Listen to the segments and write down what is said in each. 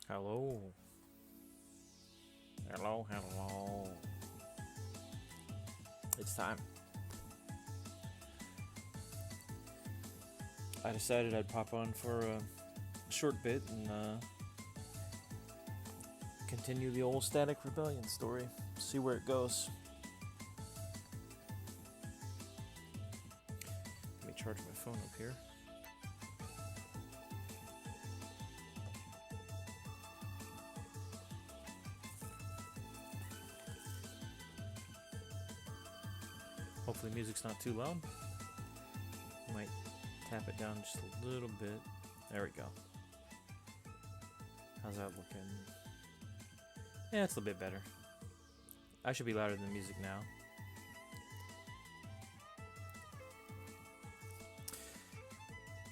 Hello. Hello, hello. It's time. I decided I'd pop on for a short bit and continue the old Static Rebellion story. See where it goes. Let me charge my phone up here. Hopefully music's not too loud. Might tap it down just a little bit. There we go. How's that looking? Yeah, it's a little bit better. I should be louder than the music now.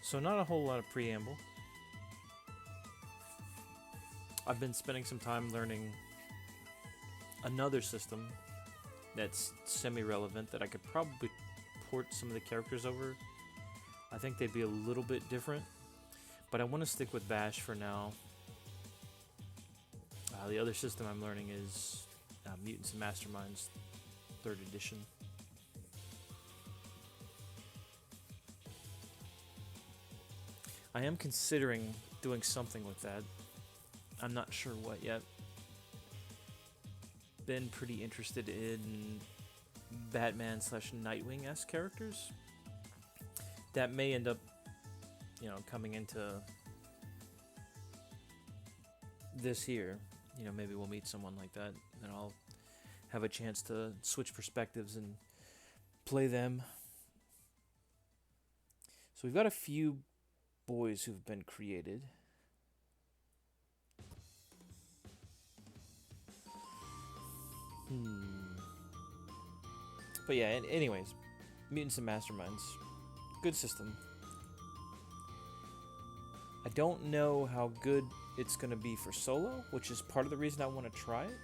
So not a whole lot of preamble. I've been spending some time learning another system that's semi-relevant that I could probably port some of the characters over. I think they'd be a little bit different, but I want to stick with Bash for now. The other system I'm learning is Mutants and Masterminds 3rd edition. I am considering doing something with that. I'm not sure what yet. Been pretty interested in Batman slash Nightwing-esque characters. That may end up, coming into this year. Maybe we'll meet someone like that, and I'll have a chance to switch perspectives and play them. So we've got a few boys who've been created. But yeah, anyways, Mutants and Masterminds. Good system. I don't know how good it's going to be for solo, which is part of the reason I want to try it.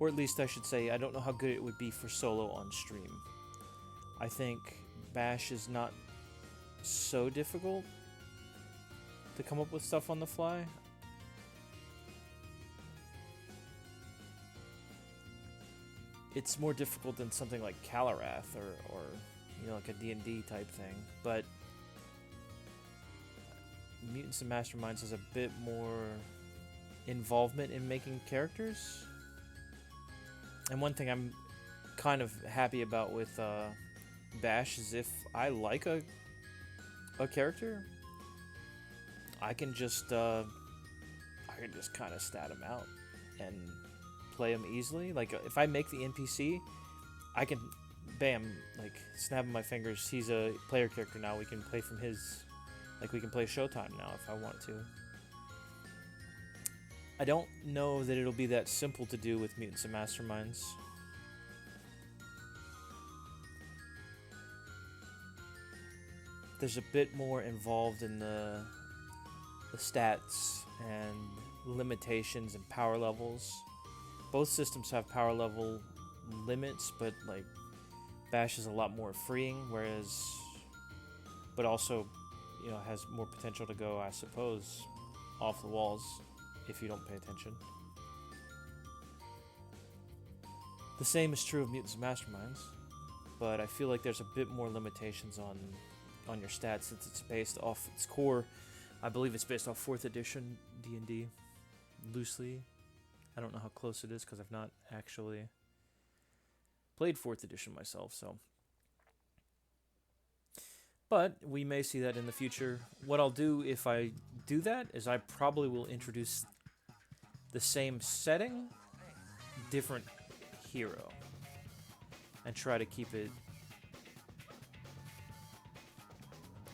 Or at least I should say, I don't know how good it would be for solo on stream. I think Bash is not so difficult to come up with stuff on the fly. It's more difficult than something like Calarath or like a D&D type thing, but Mutants and Masterminds has a bit more involvement in making characters. And one thing I'm kind of happy about with Bash is if I like a character, I can just kind of stat him out and play him easily. Like if I make the NPC, I can bam, like snapping my fingers, he's a player character now. We can play from his, like we can play Showtime now if I want to. I don't know that it'll be that simple to do with Mutants and Masterminds. There's a bit more involved in the stats and limitations and power levels. Both systems have power level limits, but like Bash is a lot more freeing, but also, has more potential to go, I suppose, off the walls if you don't pay attention. The same is true of Mutants and Masterminds, but I feel like there's a bit more limitations on your stats since it's based off its core. I believe it's based off 4th edition D&D, loosely. I don't know how close it is because I've not actually played 4th edition myself, so. But we may see that in the future. What I'll do if I do that is I probably will introduce the same setting, different hero, and try to keep it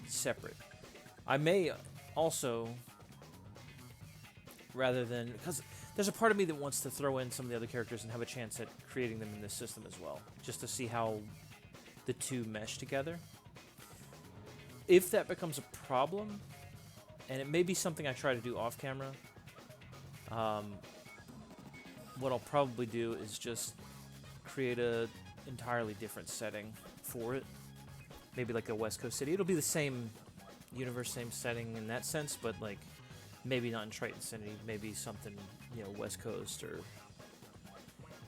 separate. I may also, rather than, because there's a part of me that wants to throw in some of the other characters and have a chance at creating them in this system as well, just to see how the two mesh together. If that becomes a problem, and it may be something I try to do off camera, what I'll probably do is just create a entirely different setting for it. Maybe like a West Coast city. It'll be the same universe, same setting in that sense, but like Maybe not in Triton City, maybe something, West Coast or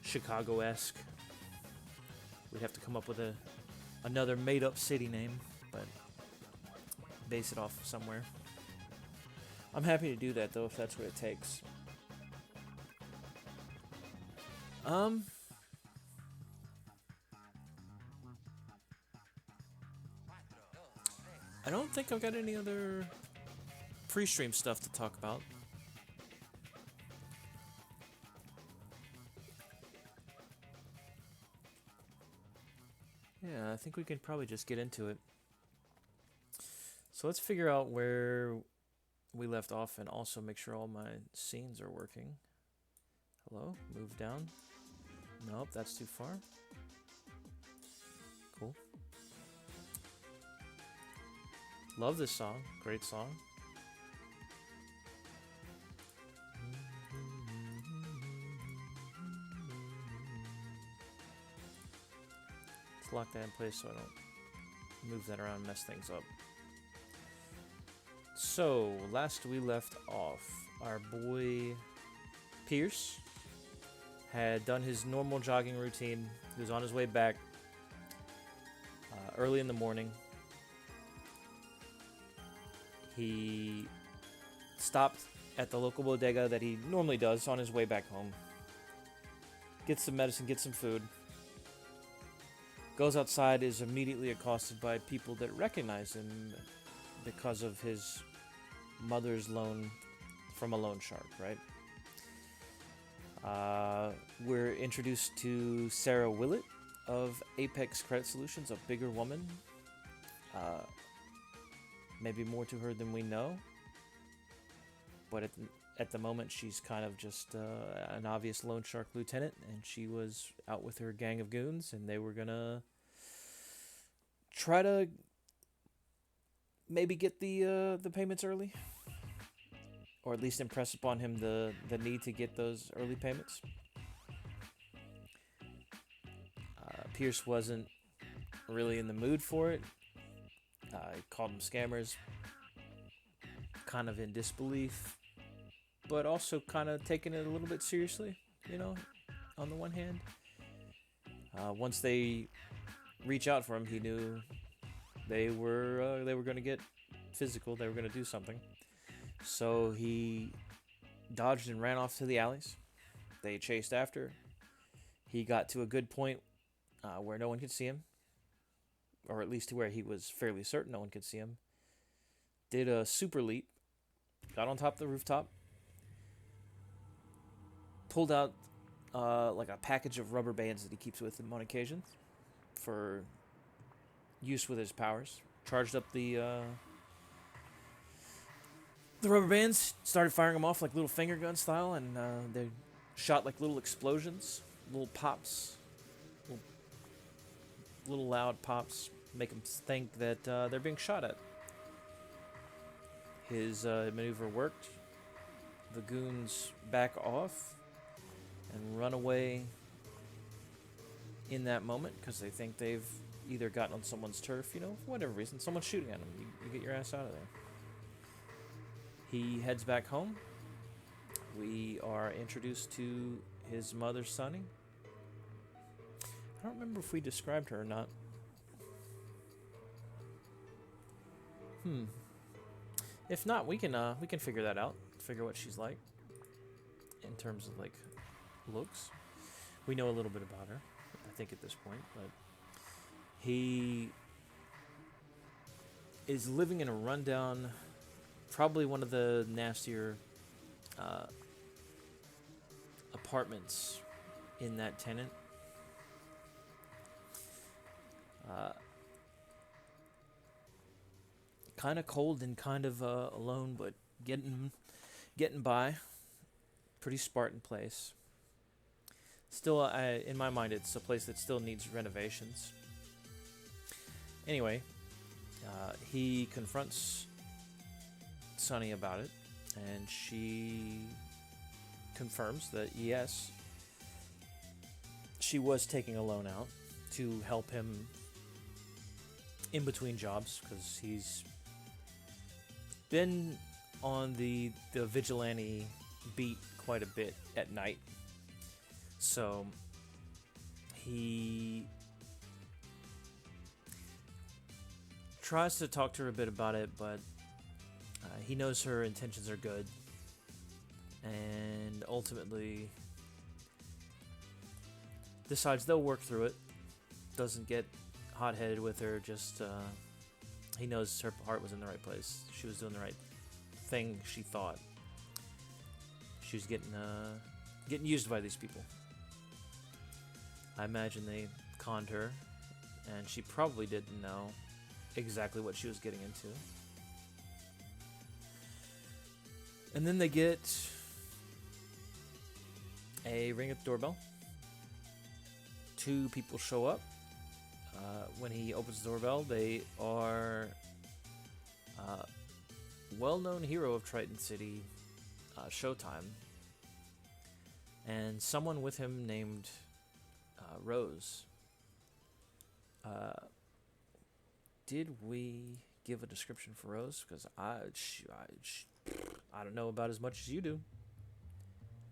Chicago-esque. We'd have to come up with another made-up city name, but base it off somewhere. I'm happy to do that, though, if that's what it takes. I don't think I've got any other pre-stream stuff to talk about. Yeah, I think we can probably just get into it. So let's figure out where we left off and also make sure all my scenes are working. Hello? Move down. Nope, that's too far. Cool. Love this song. Great song. Let's lock that in place so I don't move that around and mess things up. So, last we left off, our boy Pierce had done his normal jogging routine. He was on his way back early in the morning. He stopped at the local bodega that he normally does on his way back home. Gets some medicine, gets some food. Goes outside, is immediately accosted by people that recognize him because of his mother's loan from a loan shark, right? We're introduced to Sarah Willett of Apex Credit Solutions, a bigger woman. Maybe more to her than we know. But at the moment, she's kind of just an obvious loan shark lieutenant, and she was out with her gang of goons, and they were gonna try to maybe get the payments early, or at least impress upon him the need to get those early payments. Pierce wasn't really in the mood for it. He called them scammers, kind of in disbelief, but also kind of taking it a little bit seriously, on the one hand. Once they reach out for him, he knew they were going to get physical. They were going to do something. So he dodged and ran off to the alleys. They chased after. He got to a good point where no one could see him, or at least to where he was fairly certain no one could see him. Did a super leap, got on top of the rooftop, pulled out like a package of rubber bands that he keeps with him on occasion for use with his powers. Charged up the rubber bands, started firing them off like little finger gun style, and they shot like little explosions, little pops, little loud pops, make them think that they're being shot at. His maneuver worked. The goons back off and run away in that moment because they think they've either gotten on someone's turf, for whatever reason. Someone's shooting at them. You get your ass out of there. He heads back home. We are introduced to his mother, Sunny. I don't remember if we described her or not. If not, we can figure that out. Figure what she's like in terms of like looks. We know a little bit about her, I think, at this point, but he is living in a rundown, probably one of the nastier apartments in that tenant. Kind of cold and kind of alone, but getting by. Pretty Spartan place. Still, in my mind, it's a place that still needs renovations. Anyway, he confronts Sunny about it, and she confirms that yes, she was taking a loan out to help him in between jobs, because he's been on the vigilante beat quite a bit at night. So he tries to talk to her a bit about it, but he knows her intentions are good, and ultimately decides they'll work through it. Doesn't get hot-headed with her, just he knows her heart was in the right place. She was doing the right thing, she thought. She was getting used by these people. I imagine they conned her, and she probably didn't know exactly what she was getting into. And then they get a ring at the doorbell. Two people show up. When he opens the doorbell, they are well-known hero of Triton City, Showtime, and someone with him named Rose. Did we give a description for Rose? Because I don't know about as much as you do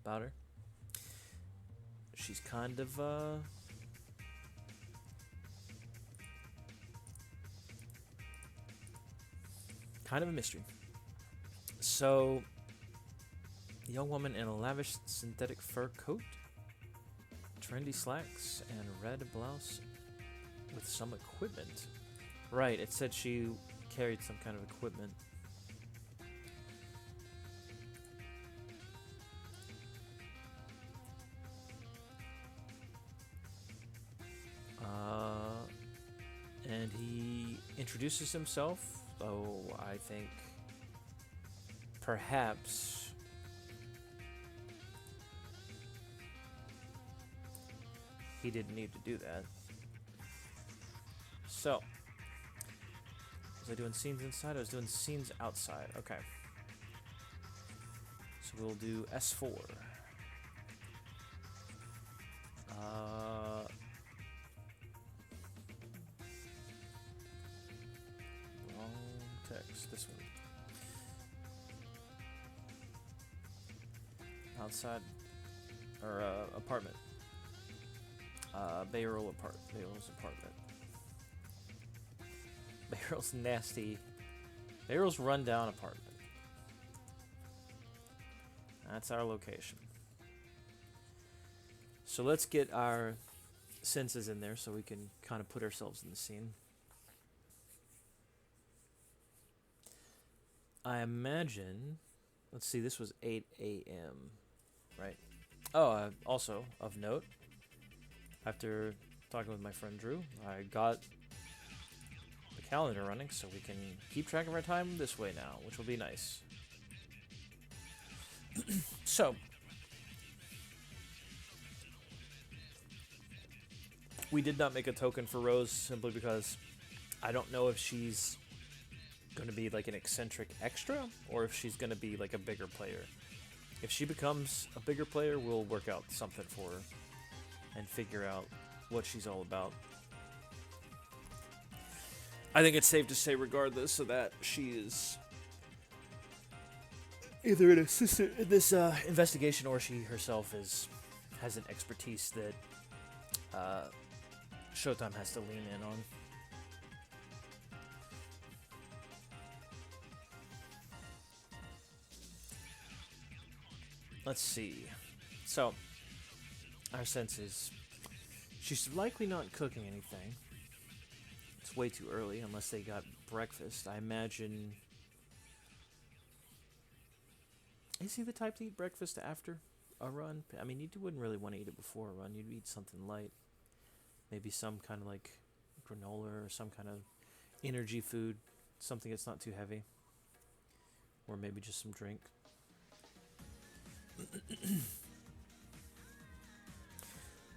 about her. She's kind of a mystery. So, a young woman in a lavish synthetic fur coat, trendy slacks, and red blouse with some equipment. Right, it said she carried some kind of equipment. And he introduces himself, though I think perhaps he didn't need to do that. So, was I doing scenes inside? I was doing scenes outside. Okay. So we'll do S4. Wrong text. This one. Outside, or apartment. Bayroll's apartment. Bayroll's nasty. Bayroll's rundown apartment. That's our location. So let's get our senses in there so we can kind of put ourselves in the scene. I imagine, let's see, this was 8 a.m., right? Oh, also of note, after talking with my friend Drew, I got the calendar running so we can keep track of our time this way now, which will be nice. So, we did not make a token for Rose simply because I don't know if she's going to be like an eccentric extra or if she's going to be like a bigger player. If she becomes a bigger player, we'll work out something for her and figure out what she's all about. I think it's safe to say, regardless of that, she is either an assistant in this investigation, or she herself has an expertise that Showtime has to lean in on. Let's see. So, our sense is she's likely not cooking anything. It's way too early unless they got breakfast. I imagine... Is he the type to eat breakfast after a run? I mean, you wouldn't really want to eat it before a run. You'd eat something light. Maybe some kind of like granola or some kind of energy food. Something that's not too heavy. Or maybe just some drink.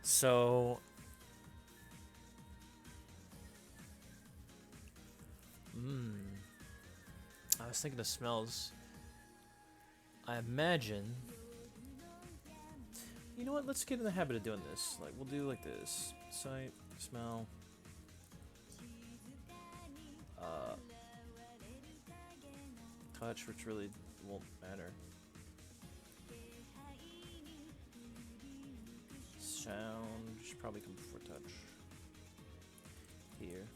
So... I was thinking of smells. I imagine... You know what? Let's get in the habit of doing this. Like, we'll do like this. Sight, smell. Touch, which really won't matter. Sound should probably come before touch. Here.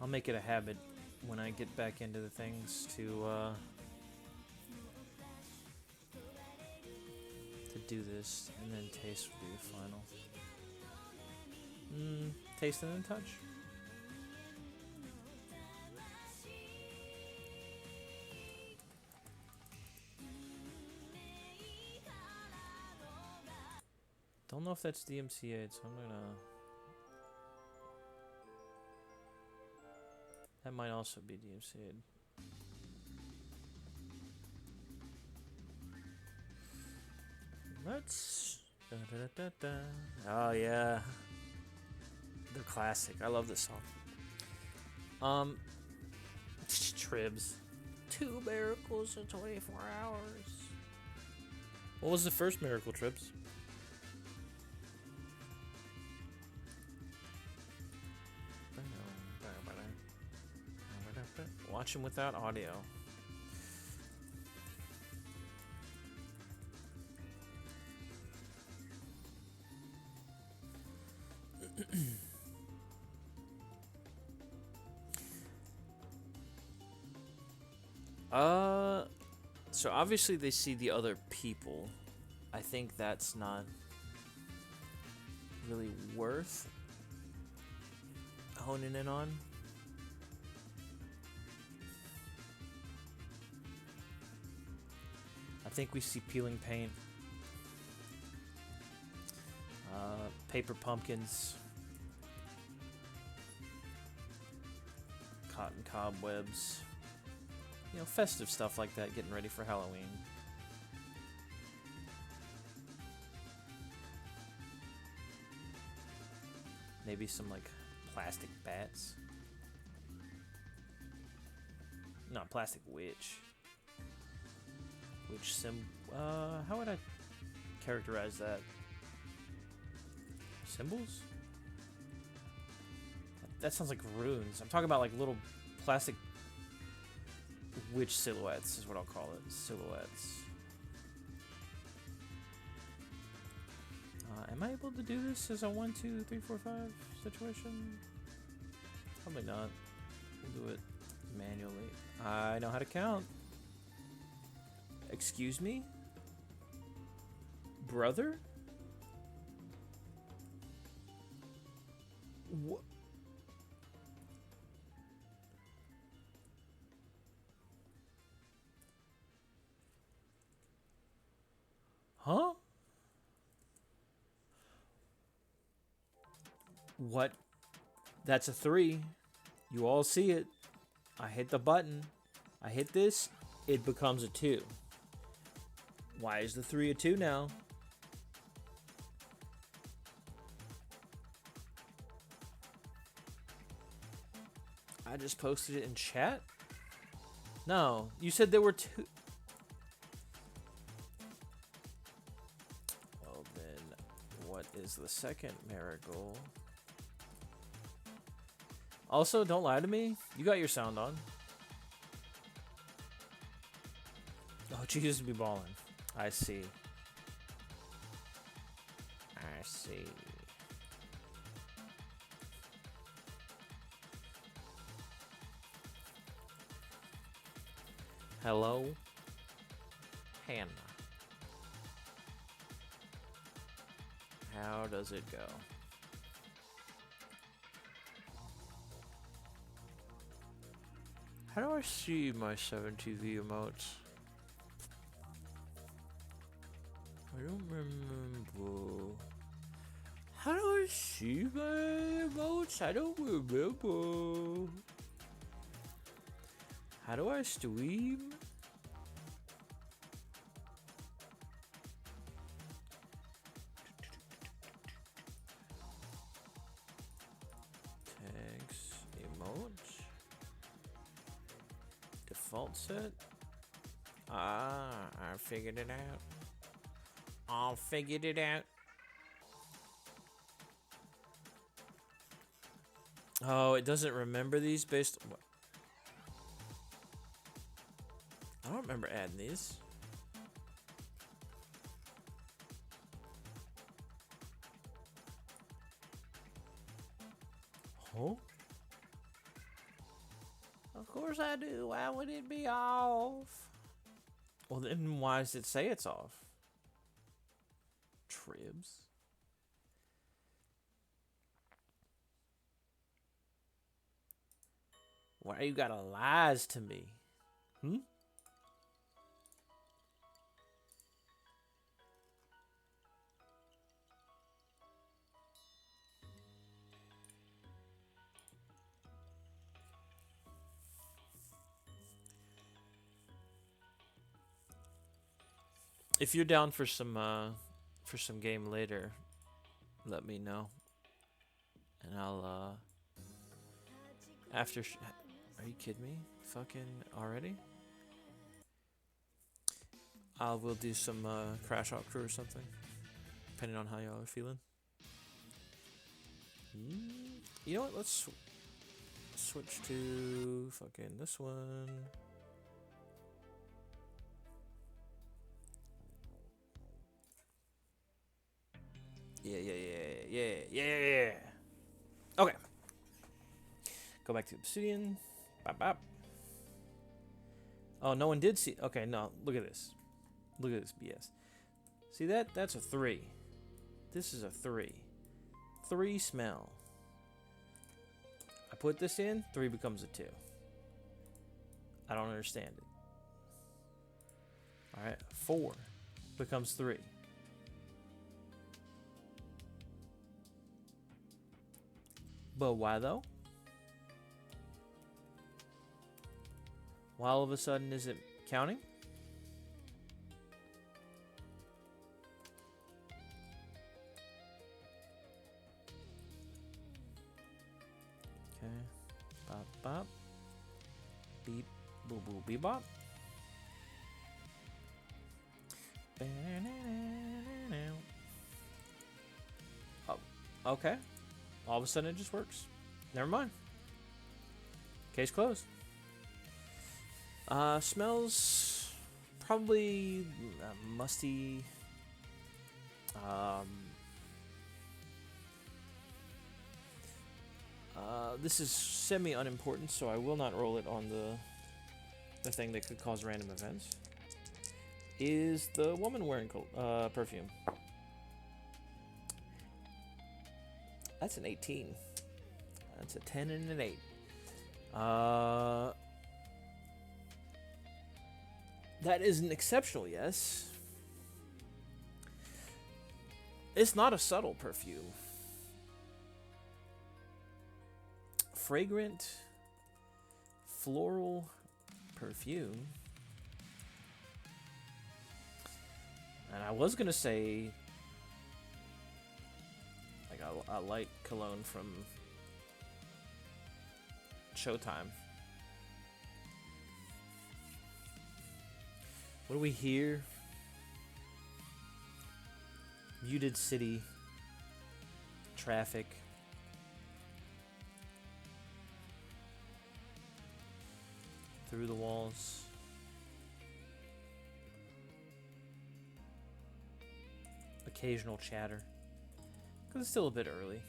I'll make it a habit when I get back into the things to do this, and then taste will be the final. Taste and then touch. Don't know if that's DMCA, so I'm gonna... That might also be DMCA. Let's... Oh, yeah. The classic. I love this song. Tribs. 2 miracles in 24 hours. What was the first miracle, Tribs? Watch him without audio. So obviously they see the other people. I think that's not really worth honing in on. I think we see peeling paint, paper pumpkins, cotton cobwebs, you know, festive stuff like that, getting ready for Halloween. Maybe some like plastic bats. Not plastic witch. Which how would I characterize that? Symbols? That sounds like runes. I'm talking about like little plastic witch silhouettes is what I'll call it. Silhouettes. Am I able to do this as a 1, 2, 3, 4, 5 situation? Probably not. We'll do it manually. I know how to count. Excuse me? Brother? What? Huh? What? That's a 3. You all see it. I hit the button. I hit this. It becomes a 2. Why is the 3 a 2 now? I just posted it in chat? No, you said there were 2. Well then, what is the second marigold? Also, don't lie to me. You got your sound on. Oh, Jesus be balling. I see. I see. Hello, Hannah. How does it go? How do I see my 7TV emotes? I don't remember. How do I see my emotes? I don't remember. How do I stream? Tags, emotes. Default set. Ah, I figured it out. I figured it out. Oh, it doesn't remember these based on what? I don't remember adding these. Oh? Of course I do. Why would it be off? Well, then why does it say it's off? Tribs. Why you gotta lies to me? Hmm? If you're down for some game later, let me know. And I'll after are you kidding me? Fucking already? I will do some Crash Out Crew or something, depending on how y'all are feeling. You know what? Let's switch to fucking this one. Yeah. Okay. Go back to Obsidian. Bop, bop. Oh, no one did see. Okay, no. Look at this. Look at this BS. See that? That's a 3. This is a 3. 3 smell. I put this in, 3 becomes a 2. I don't understand it. Alright, 4 becomes 3. But why though? Why all of a sudden is it counting? Okay. Bop bop. Beep boo boo bebop. Oh, okay. All of a sudden it just works. Never mind. Case closed. Smells probably musty. This is semi-unimportant, so I will not roll it on the thing that could cause random events. Is the woman wearing perfume? That's an 18. That's a 10 and an 8. That is an exceptional yes. It's not a subtle perfume. Fragrant, floral perfume. And I was gonna say, like a light cologne from Showtime. What do we hear? Muted city. Traffic. Through the walls. Occasional chatter. Because it's still a bit early.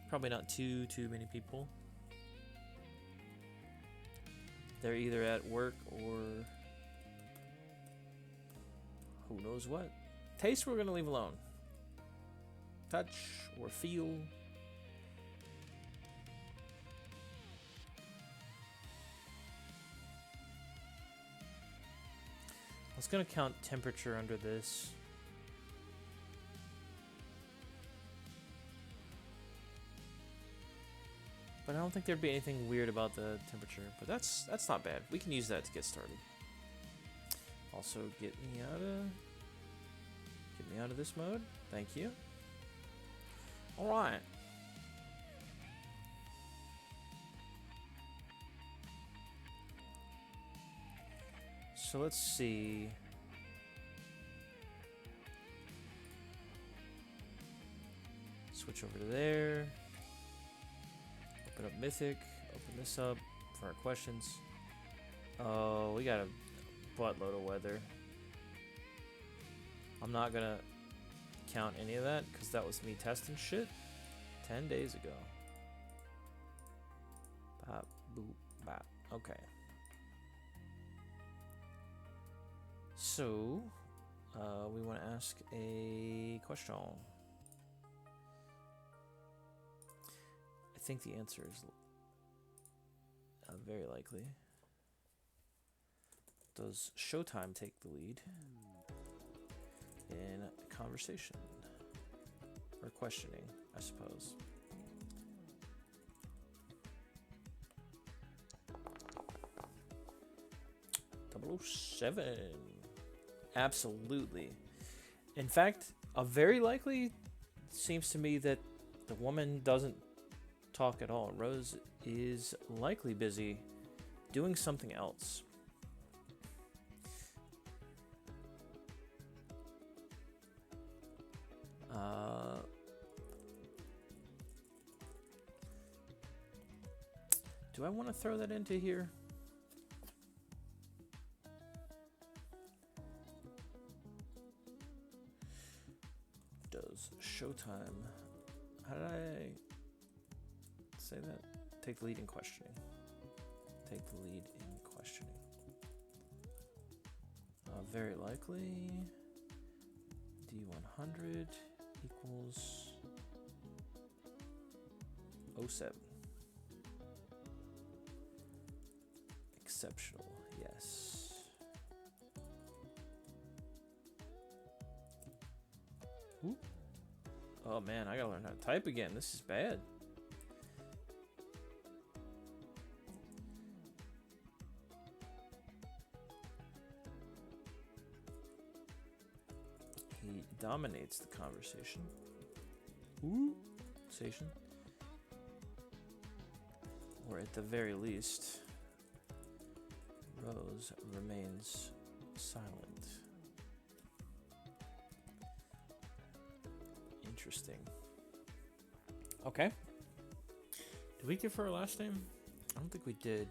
Probably not too many people. They're either at work or who knows what. Taste we're going to leave alone. Touch or feel. I was going to count temperature under this. But I don't think there'd be anything weird about the temperature. But that's not bad. We can use that to get started. Also, get me out of this mode. Thank you. All right. So let's see. Switch over to there. Open up Mythic. Open this up for our questions. Oh, we got a buttload of weather. I'm not gonna count any of that because that was me testing shit 10 days ago. Bop, boop, bop. Okay. So, we want to ask a question. I think the answer is very likely. Does Showtime take the lead in conversation or questioning, I suppose? .007. Absolutely. In fact, a very likely seems to me that the woman doesn't talk at all. Rose is likely busy doing something else. Do I want to throw that into here? Does Showtime... How did I say that? Take the lead in questioning. Take the lead in questioning. Very likely... D100 equals 07. Exceptional, yes. Ooh. Oh man, I gotta learn how to type again. This is bad. He dominates the conversation. Ooh. Conversation. Or at the very least, Rose remains silent. Interesting. Okay. Did we give her a last name? I don't think we did.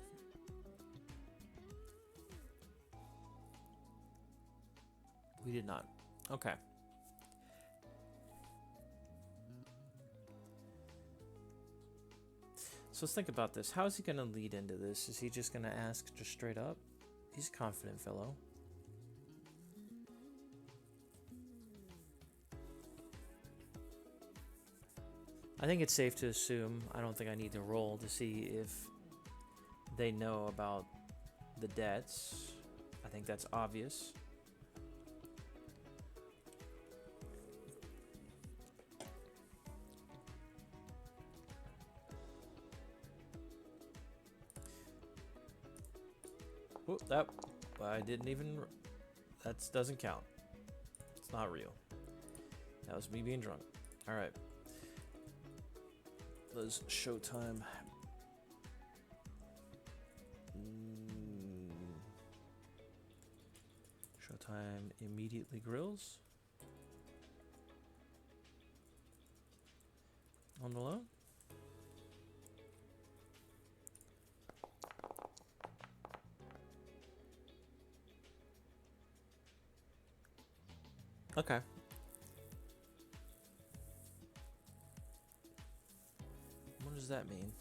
We did not. Okay. So let's think about this. How is he going to lead into this? Is he just going to ask just straight up? He's a confident fellow. I think it's safe to assume, I don't think I need to roll to see if they know about the debts. I think that's obvious. Oh, that I didn't even. That doesn't count. It's not real. That was me being drunk. All right. Does Showtime? Showtime immediately grills on the low. Okay. What does that mean?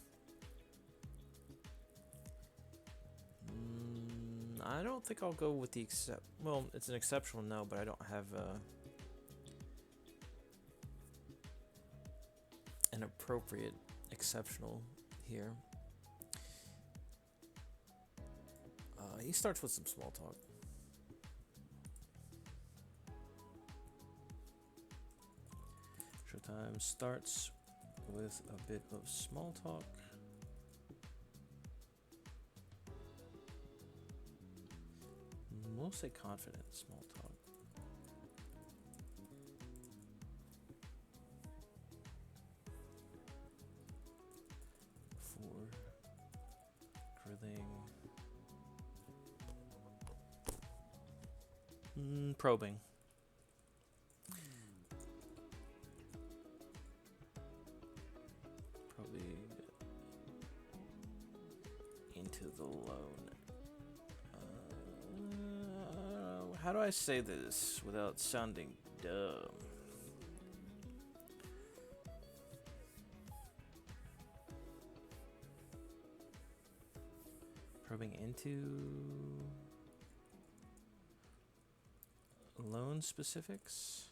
I don't think I'll go with the except. Well, it's an exceptional no, but I don't have an appropriate exceptional here. He starts with some small talk. Showtime starts with a bit of small talk. We'll say confident small talk. For grilling. Probing. Probably How do I say this without sounding dumb? Probing into loan specifics.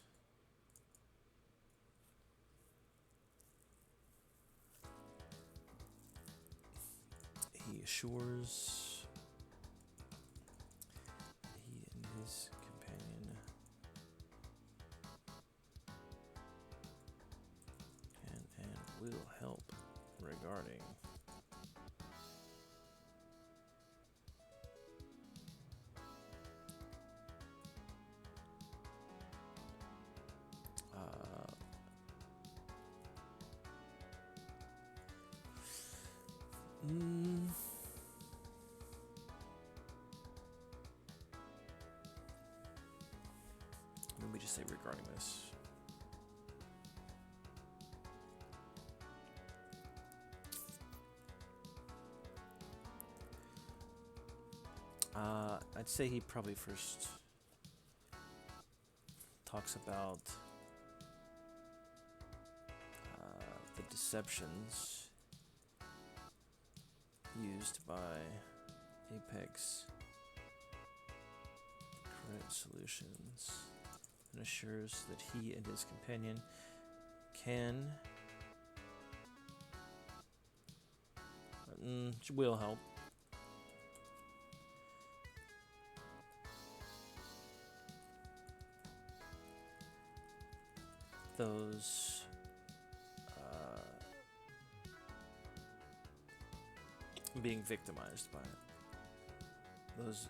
He assures he and his companion can and will help regarding let me just say regarding this. I'd say he probably first talks about the deceptions used by Apex Credit Solutions and assures that he and his companion will help those being victimized by it. Those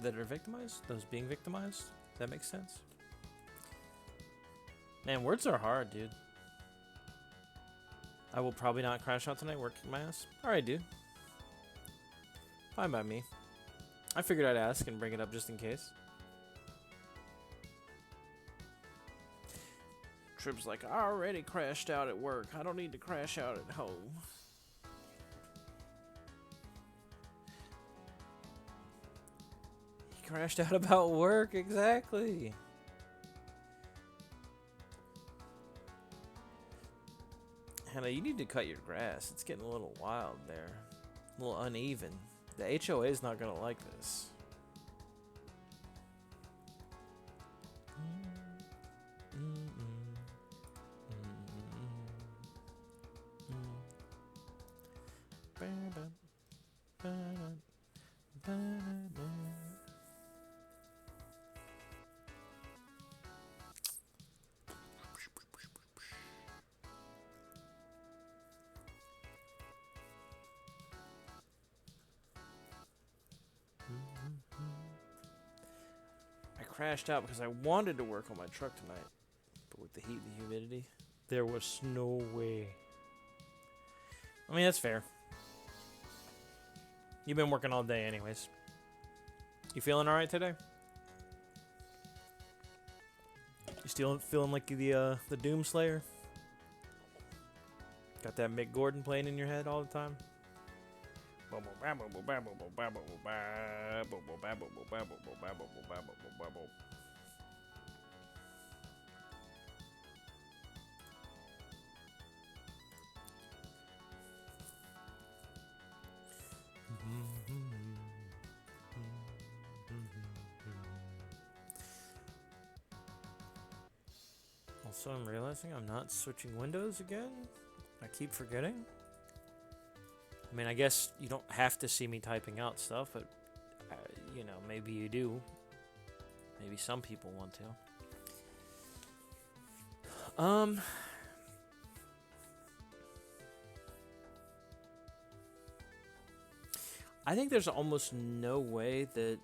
that are victimized? Those being victimized? That makes sense? Man, words are hard, dude. I will probably not crash out tonight working my ass. Alright, dude. Fine by me. I figured I'd ask and bring it up just in case. Trip's like, I already crashed out at work. I don't need to crash out at home. He crashed out about work, exactly. Hannah, you need to cut your grass. It's getting a little wild there. A little uneven. The HOA is not going to like this. I crashed out because I wanted to work on my truck tonight, but with the heat and the humidity, there was no way. I mean, that's fair. You've been working all day anyways. You feeling alright today? You still feeling like the Doom Slayer? Got that Mick Gordon playing in your head all the time? Also, I'm realizing I'm not switching windows again. I keep forgetting. I mean, I guess you don't have to see me typing out stuff, but, you know, maybe you do. Maybe some people want to. I think there's almost no way that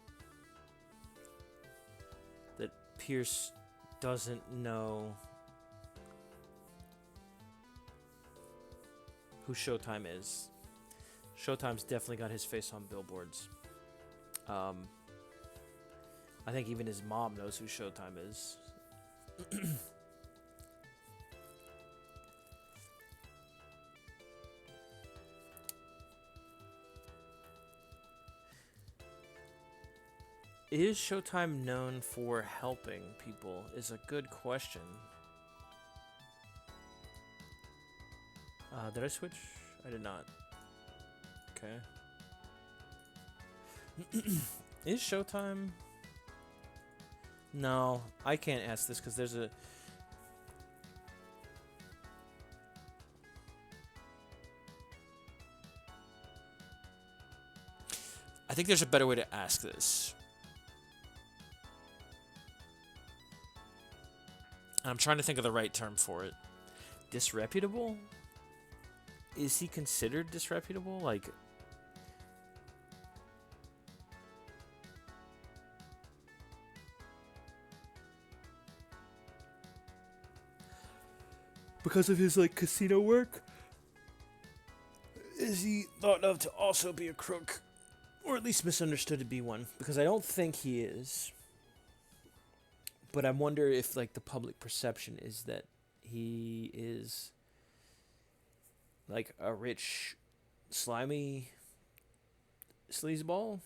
Pierce doesn't know who Showtime is. Showtime's definitely got his face on billboards. I think even his mom knows who Showtime is. Is Showtime known for helping people? Is a good question. Did I switch? I did not. Okay. Is Showtime? No, I can't ask this because there's a... I think there's a better way to ask this. I'm trying to think of the right term for it. Disreputable? Is he considered disreputable? Like... because of his, like, casino work? Is he thought of to also be a crook? Or at least misunderstood to be one? Because I don't think he is. But I wonder if, like, the public perception is that he is, like, a rich, slimy sleazeball.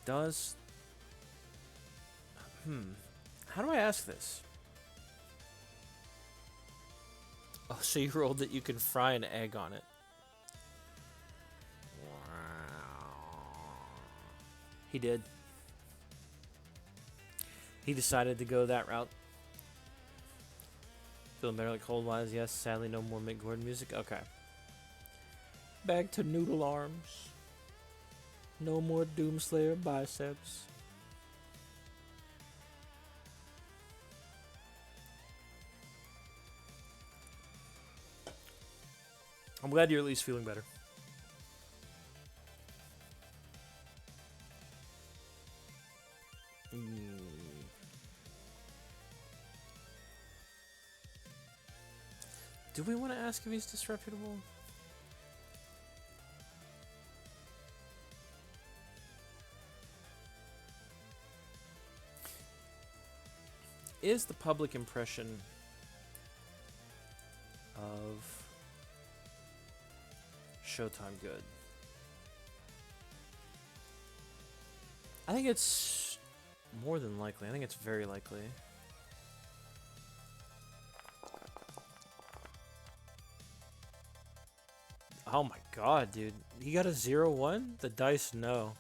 Does... How do I ask this? Oh, so you rolled that you can fry an egg on it. He did. He decided to go that route. Feeling better like Cold Wise, yes. Sadly, no more Mick Gordon music. Okay. Back to Noodle Arms. No more Doomslayer biceps. I'm glad you're at least feeling better. Do we want to ask if he's disreputable? Is the public impression of Showtime good? I think it's more than likely. I think it's very likely. Oh my god, dude. He got a 0-1? The dice know.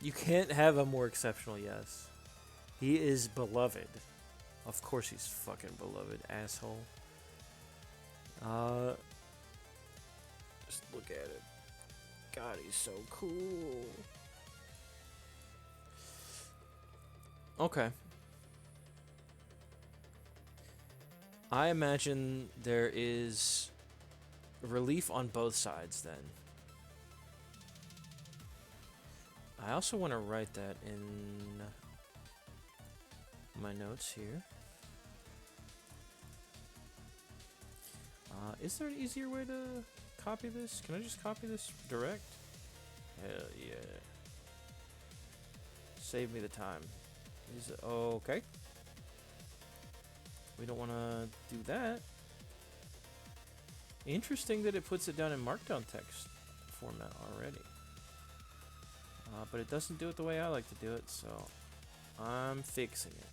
You can't have a more exceptional yes. He is beloved. Of course he's fucking beloved, asshole. Just look at it. God, he's so cool. Okay. I imagine there is relief on both sides then. I also want to write that in my notes here. Is there an easier way to copy this? Can I just copy this direct? Hell yeah. Save me the time. Is it okay? We don't want to do that. Interesting that it puts it down in Markdown text format already. But it doesn't do it the way I like to do it, so I'm fixing it.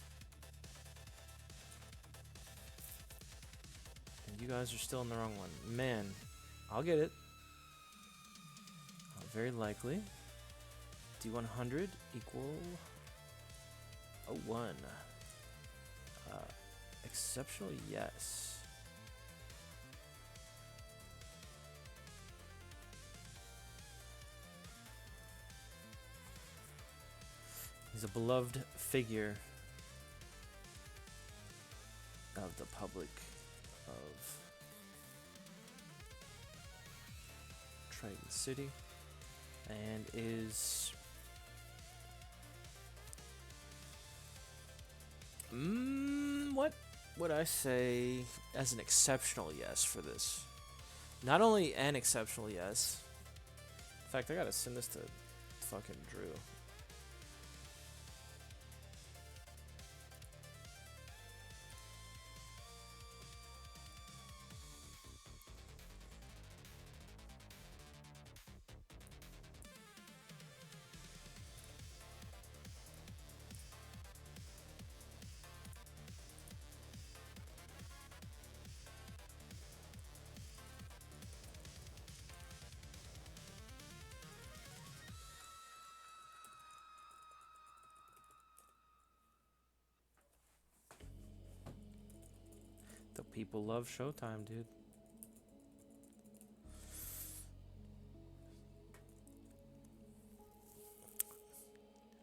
And you guys are still in the wrong one. Man, I'll get it. Very likely. D100 equal a 1. Exceptional, yes. He's a beloved figure of the public of Triton City and is what would I say as an exceptional yes for this? Not only an exceptional yes. In fact, I gotta send this to fucking Drew. The people love Showtime, dude.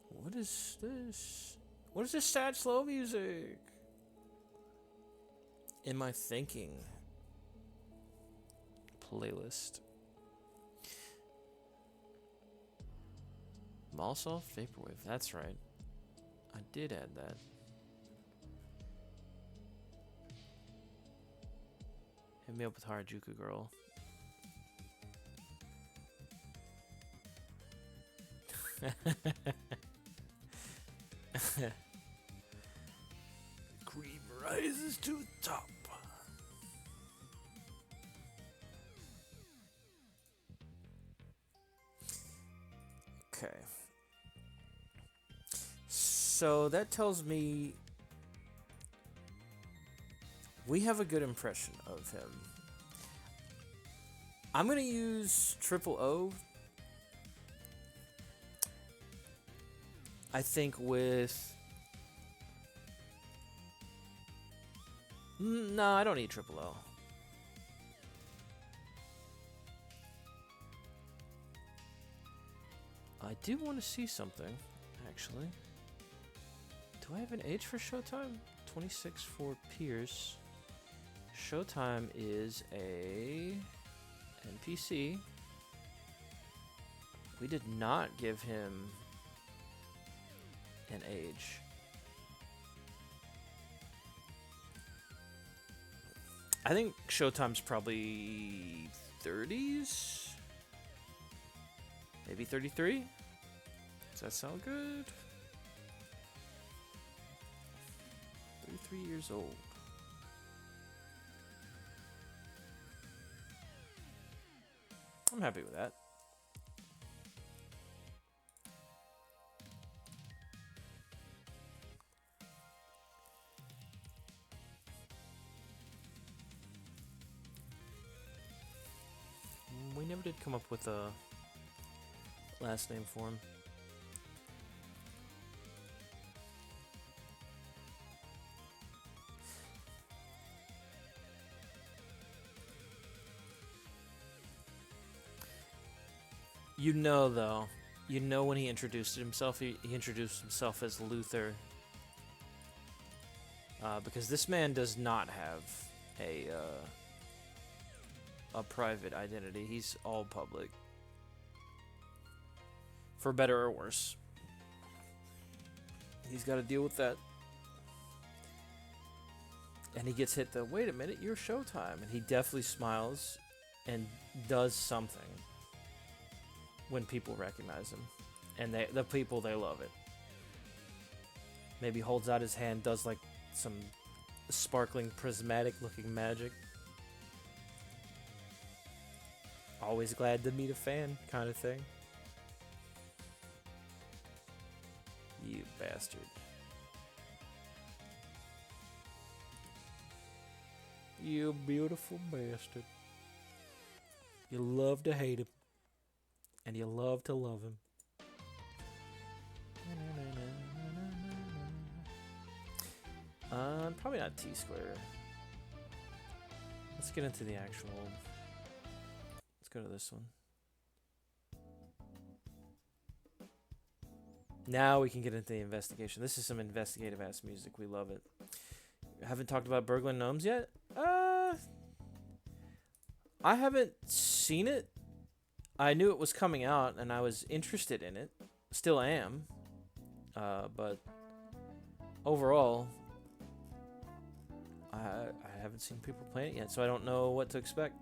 What is this? What is this sad, slow music? In my thinking playlist. Malsoft Vaporwave, that's right. I did add that. Hit me up with Harajuku Girl. Cream rises to the top. Okay. So that tells me we have a good impression of him. I'm going to use Triple O. I think with... No, I don't need Triple O. I do want to see something, actually. Do I have an age for Showtime? 26 for Pierce. Showtime is a NPC. We did not give him an age. I think Showtime's probably 30s? Maybe 33? Does that sound good? 33 years old. I'm happy with that. We never did come up with a last name for him. You know, though, you know when he introduced himself, he introduced himself as Luther. Because this man does not have a private identity. He's all public. For better or worse. He's got to deal with that. And he gets hit the, wait a minute, you're Showtime. And he definitely smiles and does something when people recognize him. And the people, they love it. Maybe holds out his hand, does like some sparkling, prismatic looking magic. Always glad to meet a fan kind of thing. You bastard. You beautiful bastard. You love to hate him. And you love to love him. Probably not T-Square. Let's get into the actual... Let's go to this one. Now we can get into the investigation. This is some investigative-ass music. We love it. Haven't talked about Burglar Gnomes yet? I haven't seen it. I knew it was coming out, and I was interested in it. Still am. But overall, I haven't seen people playing it yet, so I don't know what to expect.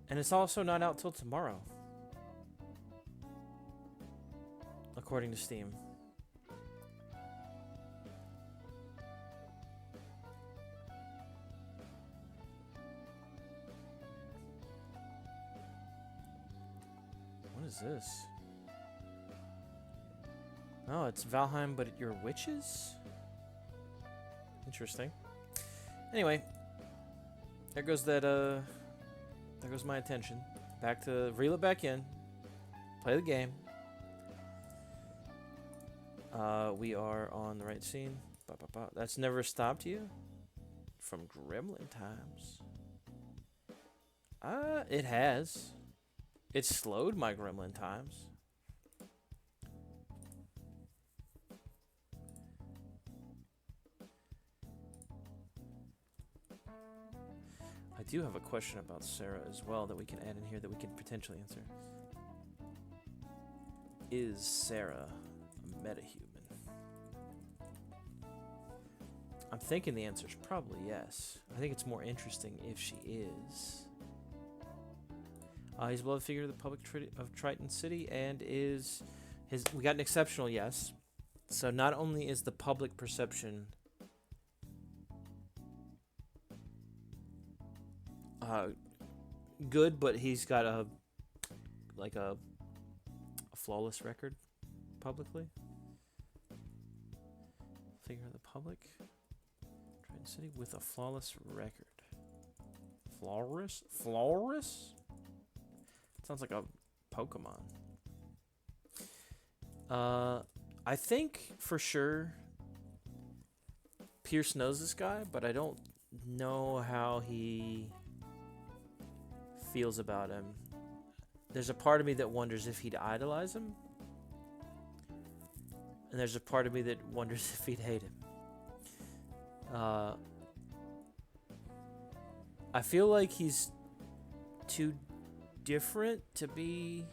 And it's also not out till tomorrow, according to Steam. What is this? Oh, it's Valheim, but you're witches? Interesting. Anyway, there goes that, there goes my attention. Back to reel it back in. Play the game. We are on the right scene. Ba, ba, ba. That's never stopped you from Gremlin times. It has. It slowed my Gremlin times. I do have a question about Sarah as well that we can add in here that we can potentially answer. Is Sarah a metahuman? I'm thinking the answer is probably yes. I think it's more interesting if she is. He's a beloved figure of the public of Triton City and is his. We got an exceptional yes. So not only is the public perception good, but he's got a flawless record publicly. Figure of the public, Triton City with a flawless record. Flawless? Sounds like a Pokemon. I think for sure Pierce knows this guy, but I don't know how he feels about him. There's a part of me that wonders if he'd idolize him, and there's a part of me that wonders if he'd hate him. I feel like he's too different to be.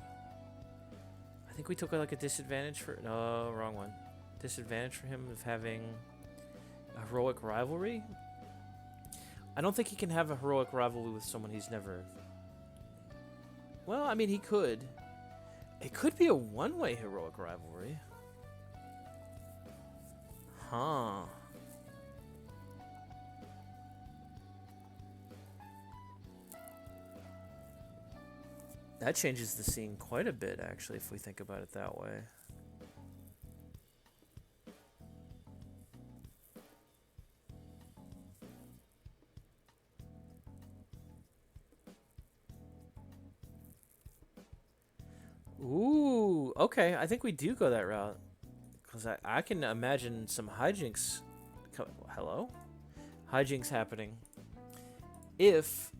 I think we took like a disadvantage for. No, wrong one. Disadvantage for him of having a heroic rivalry. I don't think he can have a heroic rivalry with someone he's never. Well, I mean, he could. It could be a one-way heroic rivalry. Huh. That changes the scene quite a bit, actually, if we think about it that way. Ooh, okay. I think we do go that route. Because I can imagine some hijinks. Hello? Hijinks happening. If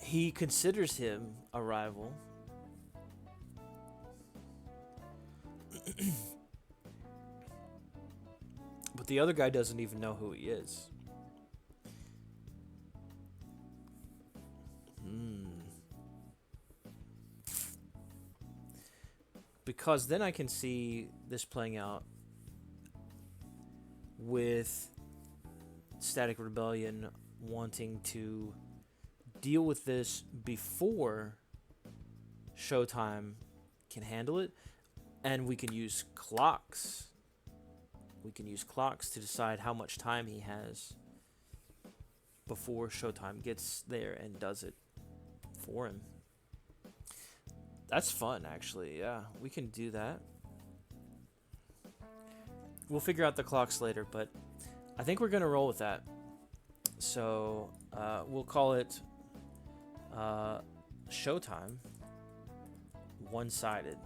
he considers him a rival. But the other guy doesn't even know who he is. Because then I can see this playing out with Static Rebellion wanting to deal with this before Showtime can handle it, and we can use clocks. We can use clocks to decide how much time he has before Showtime gets there and does it for him. That's fun, actually. Yeah, we can do that. We'll figure out the clocks later, but I think we're going to roll with that. So we'll call it Showtime one-sided.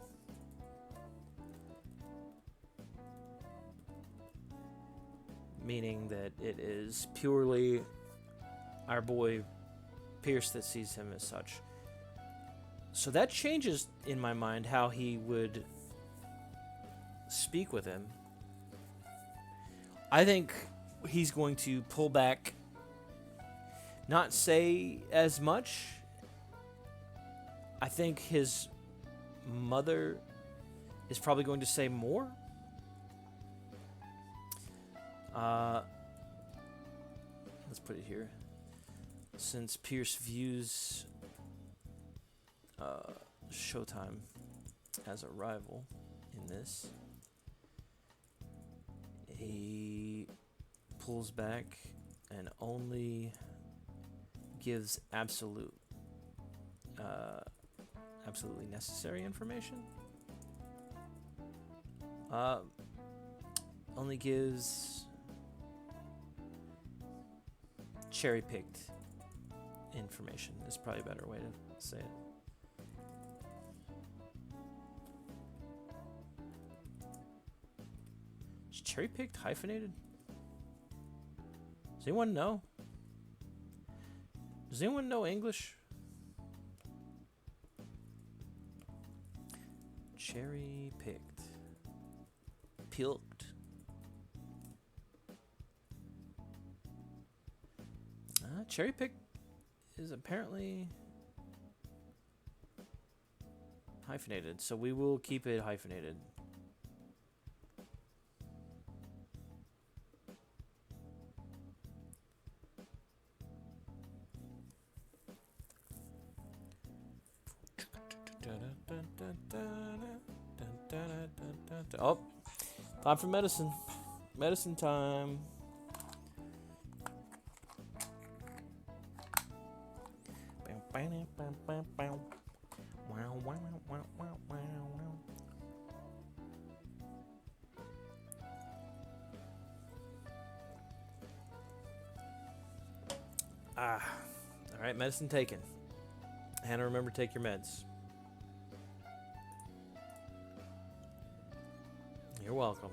Meaning that it is purely our boy Pierce that sees him as such. So that changes in my mind how he would speak with him. I think he's going to pull back, not say as much. I think his mother is probably going to say more. Let's put it here. Since Pierce views Showtime as a rival in this, he pulls back and only gives absolutely necessary information. Only gives cherry-picked information is probably a better way to say it. cherry picked hyphenated? Does anyone know? Does anyone know English? Cherry picked. Pilked. Cherry picked is apparently hyphenated, so we will keep it hyphenated. Oh, time for medicine. Medicine time. All right, medicine taken. Hannah, remember to take your meds. You're welcome.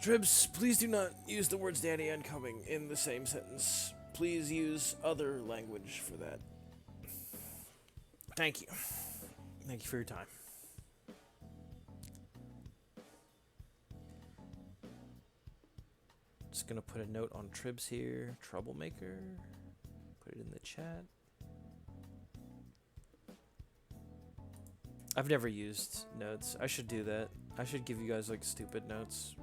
Tribs, please do not use the words daddy and coming in the same sentence. Please use other language for that. Thank you. Thank you for your time. Just gonna put a note on Tribs here. Troublemaker. Put it in the chat. I've never used notes. I should do that. I should give you guys like stupid notes.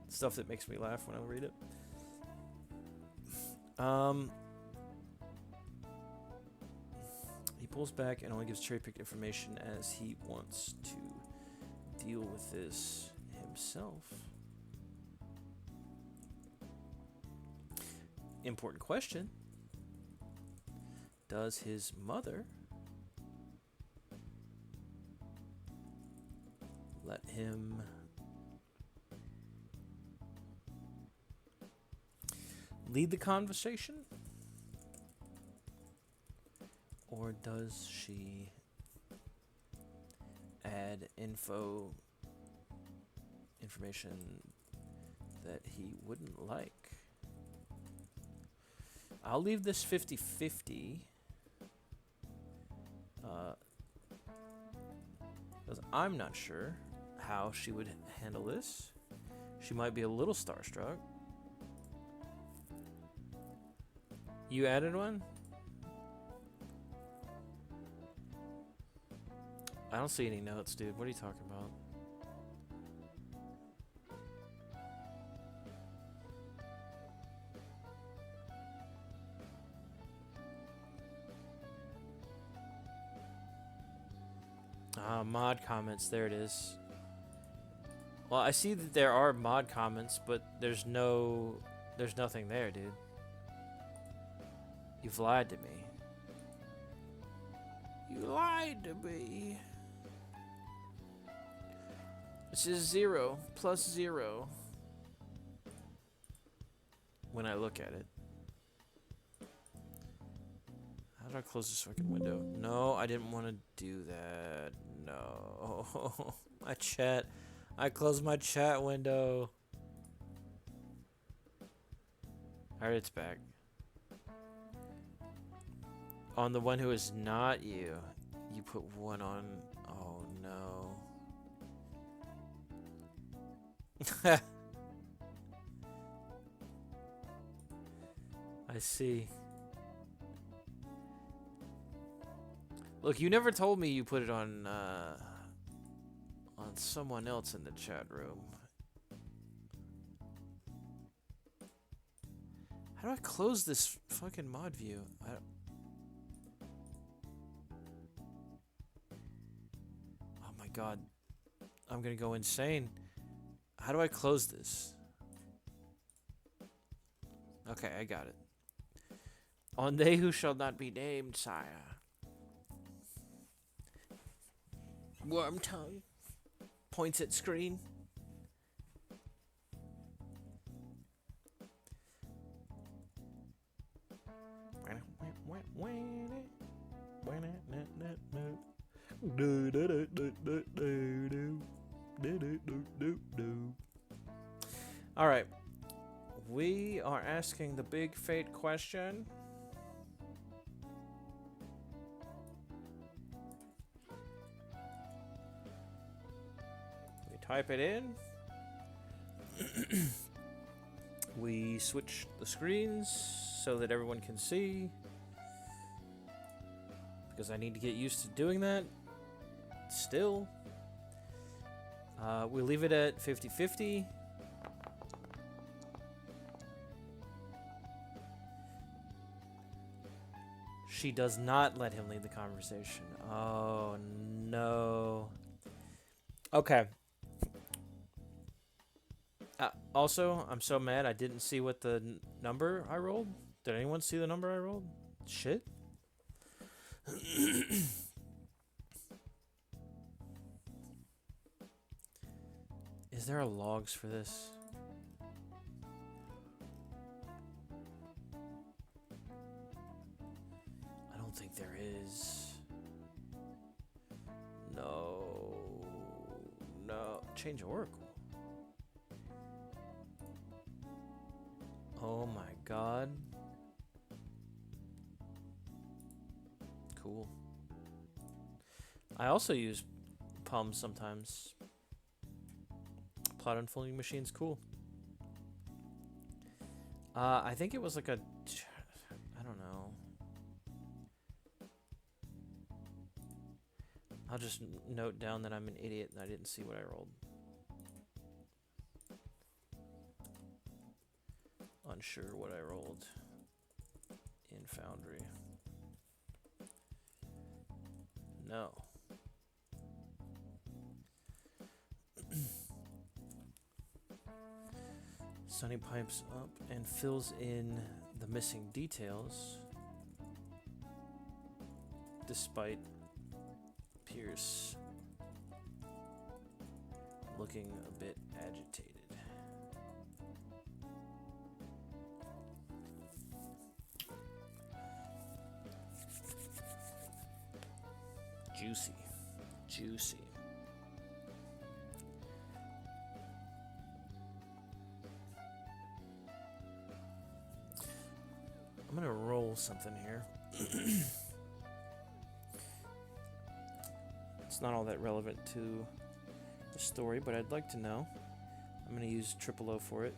Stuff that makes me laugh when I read it. He pulls back and only gives cherry-picked information as he wants to deal with this himself. Important question. Does his mother let him lead the conversation? Or does she add information that he wouldn't like? I'll leave this 50-50. Because I'm not sure how she would handle this. She might be a little starstruck. You added one? I don't see any notes, dude. What are you talking about? Mod comments. There it is. Well, I see that there are mod comments, but there's nothing there, dude. You've lied to me. You lied to me. It's just 0 plus 0 when I look at it. How do I close this fucking window? No, I didn't want to do that. No. My chat. I closed my chat window. Alright, it's back. On the one who is not you. You put one on. Oh no. I see. Look, you never told me you put it on someone else in the chat room. How do I close this fucking mod view? Oh my god. I'm gonna go insane. How do I close this? Okay, I got it. On they who shall not be named, sire. Worm tongue. Points at screen. All right. We are asking the big fate question. We type it in. We switch the screens so that everyone can see. Because I need to get used to doing that. Still. We leave it at 50-50. She does not let him lead the conversation. Oh, no. Okay. Also, I'm so mad I didn't see what the number I rolled. Did anyone see the number I rolled? Shit. Is there a logs for this? I don't think there is. No. No. Change Oracle. Oh my god. Cool. I also use Palm sometimes. Plot unfolding machine's cool. I think it was like a... I don't know. I'll just note down that I'm an idiot and I didn't see what I rolled. Unsure what I rolled in Foundry. No. Sunny pipes up and fills in the missing details, despite Pierce looking a bit agitated. Juicy. Juicy. I'm gonna roll something here. It's not all that relevant to the story, but I'd like to know. I'm gonna use 000 for it.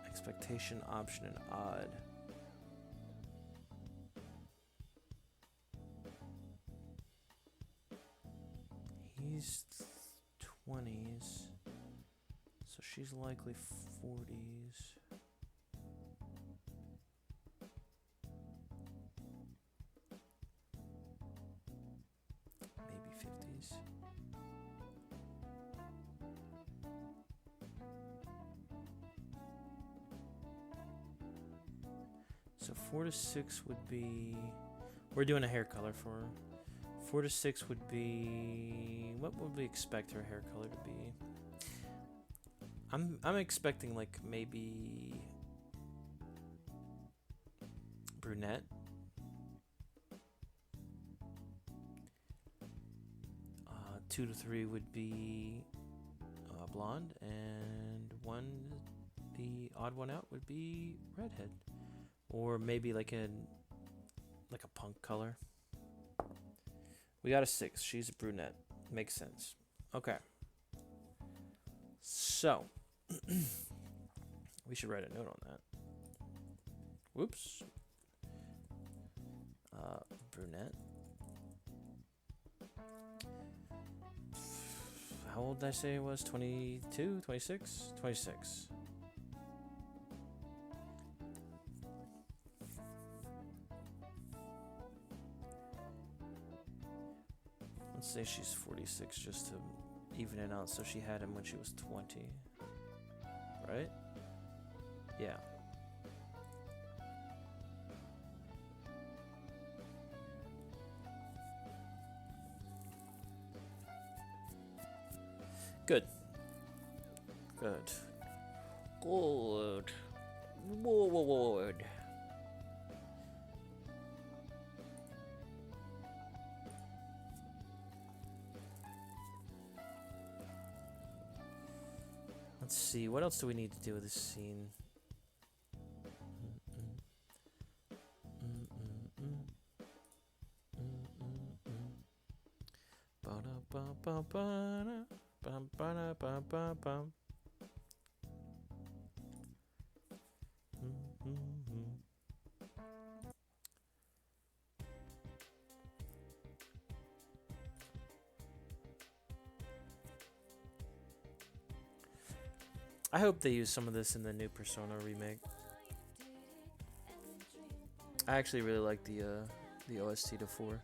Expectation, option, and odd. He's 20s, so she's likely 40s. Maybe 50s. So 4 to 6 would be... We're doing a hair color for her. 4 to 6 would be... What would we expect her hair color to be? I'm expecting like maybe... brunette. 2 to 3 would be blonde, and the odd one out would be redhead, or maybe like a punk color. We got a 6. She's a brunette. Makes sense. Okay. So we should write a note on that. Whoops. Brunette. How old did I say it was? 22? 26? 26. Let's say she's 46 just to even it out, so she had him when she was 20. Right? Yeah. Good. Good. Good. Good. Let's see, what else do we need to do with this scene? I hope they use some of this in the new Persona remake. I actually really like the OST to 4.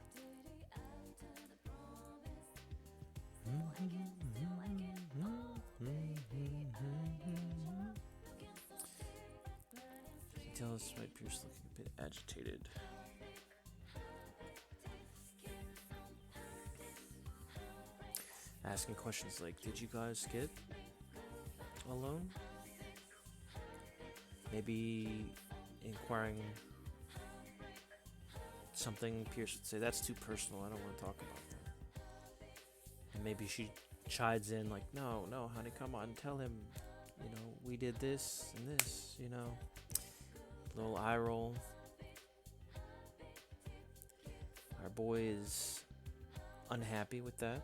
Details despite Pierce looking a bit agitated. Asking questions like, did you guys get alone? Maybe inquiring something Pierce would say, that's too personal, I don't want to talk about that. And maybe she chides in like, no, honey, come on, tell him, you know, we did this and this, you know. Little eye roll. Our boy is unhappy with that.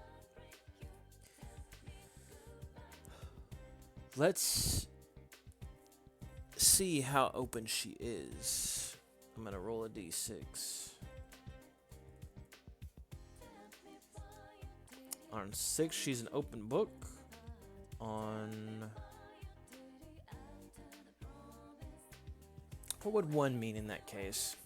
Let's see how open she is. I'm gonna roll a d6. On 6, she's an open book. On... what would 1 mean in that case?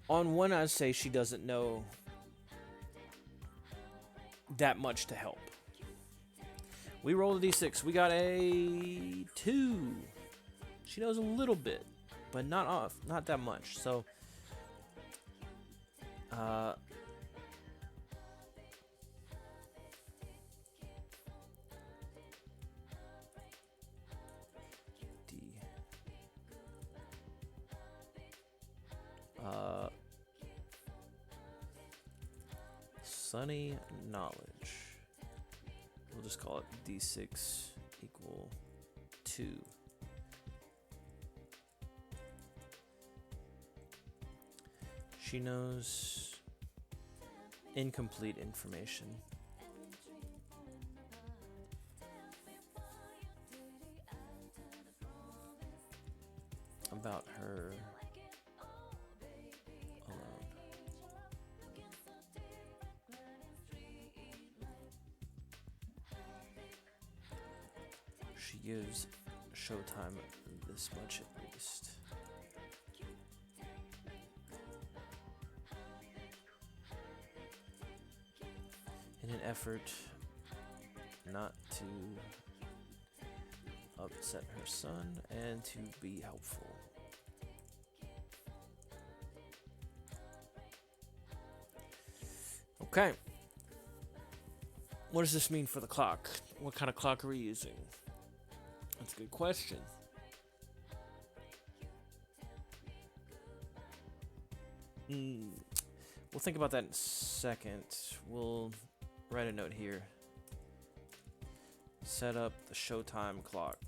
On 1, I'd say she doesn't know that much to help. We rolled a d6. We got a 2. She knows a little bit, but not that much. So, Sunny knowledge. We'll just call it d6 equal 2. She knows incomplete information. About her alone. She gives Showtime this much at least. In an effort not to upset her son and to be helpful. Okay. What does this mean for the clock? What kind of clock are we using? That's a good question. We'll think about that in a second. We'll write a note here. Set up the Showtime clock.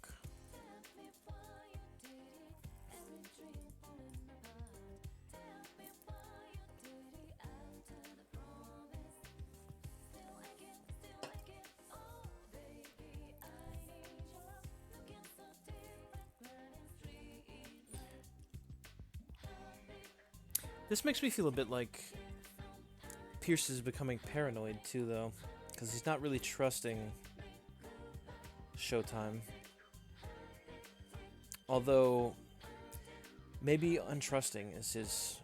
This makes me feel a bit like Pierce is becoming paranoid too, though, because he's not really trusting Showtime. Although, maybe untrusting is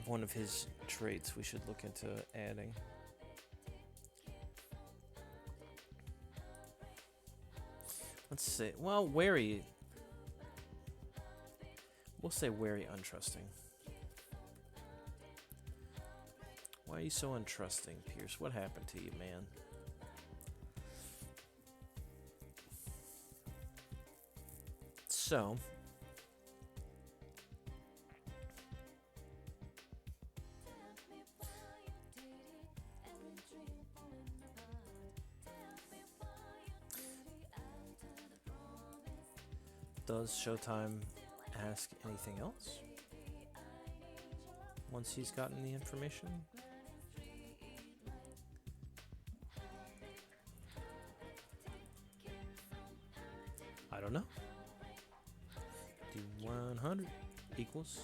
one of his traits we should look into adding. Let's say, well, wary. We'll say wary untrusting. Why are you so untrusting, Pierce? What happened to you, man? So, Does Showtime ask anything else once he's gotten the information? I don't know. D100 equals.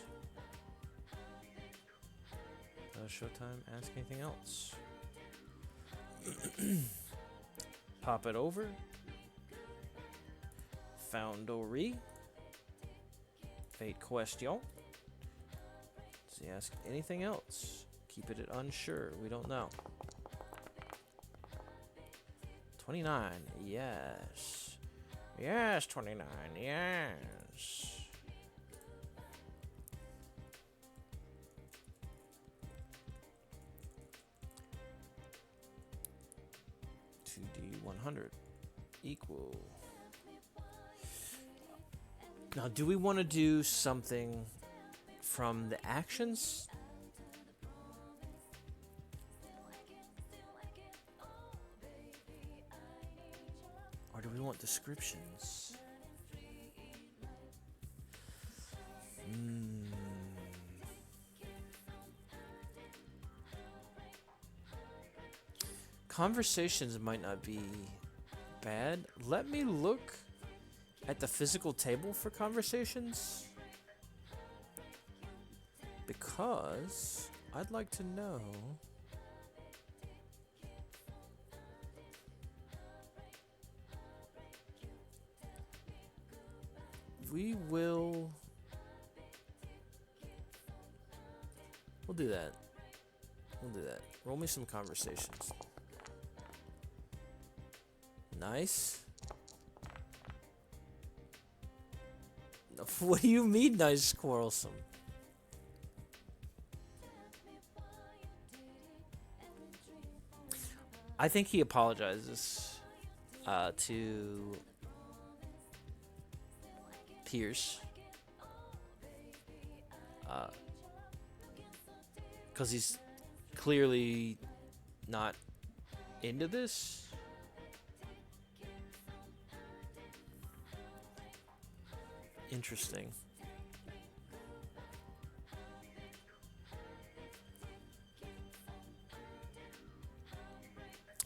Does Showtime ask anything else? Pop it over. Foundry. Fate question. Does he ask anything else? Keep it at unsure. We don't know. 29. Yes. Yes, 29. Yes. D100 equal. Now, do we want to do something from the actions? Or do we want descriptions? Conversations might not be bad. Let me look at the physical table for conversations, because I'd like to know we'll do that. We'll do that. Roll me some conversations. Nice. What do you mean, nice, quarrelsome? I think he apologizes to Pierce because he's clearly not into this. Interesting.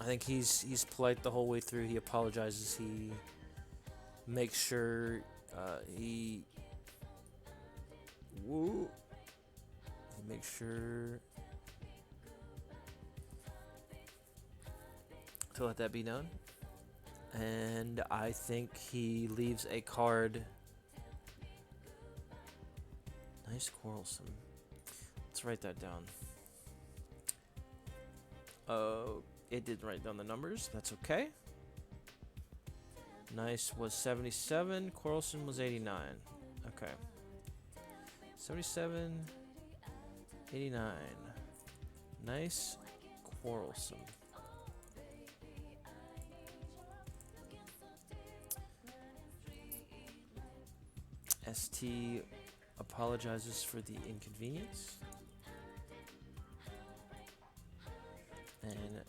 I think he's polite the whole way through. He apologizes. He makes sure he makes sure to let that be known. And I think he leaves a card. Nice, quarrelsome. Let's write that down. It didn't write down the numbers. That's okay. Nice was 77. Quarrelsome was 89. Okay. 77, 89. Nice, quarrelsome. ST apologizes for the inconvenience. And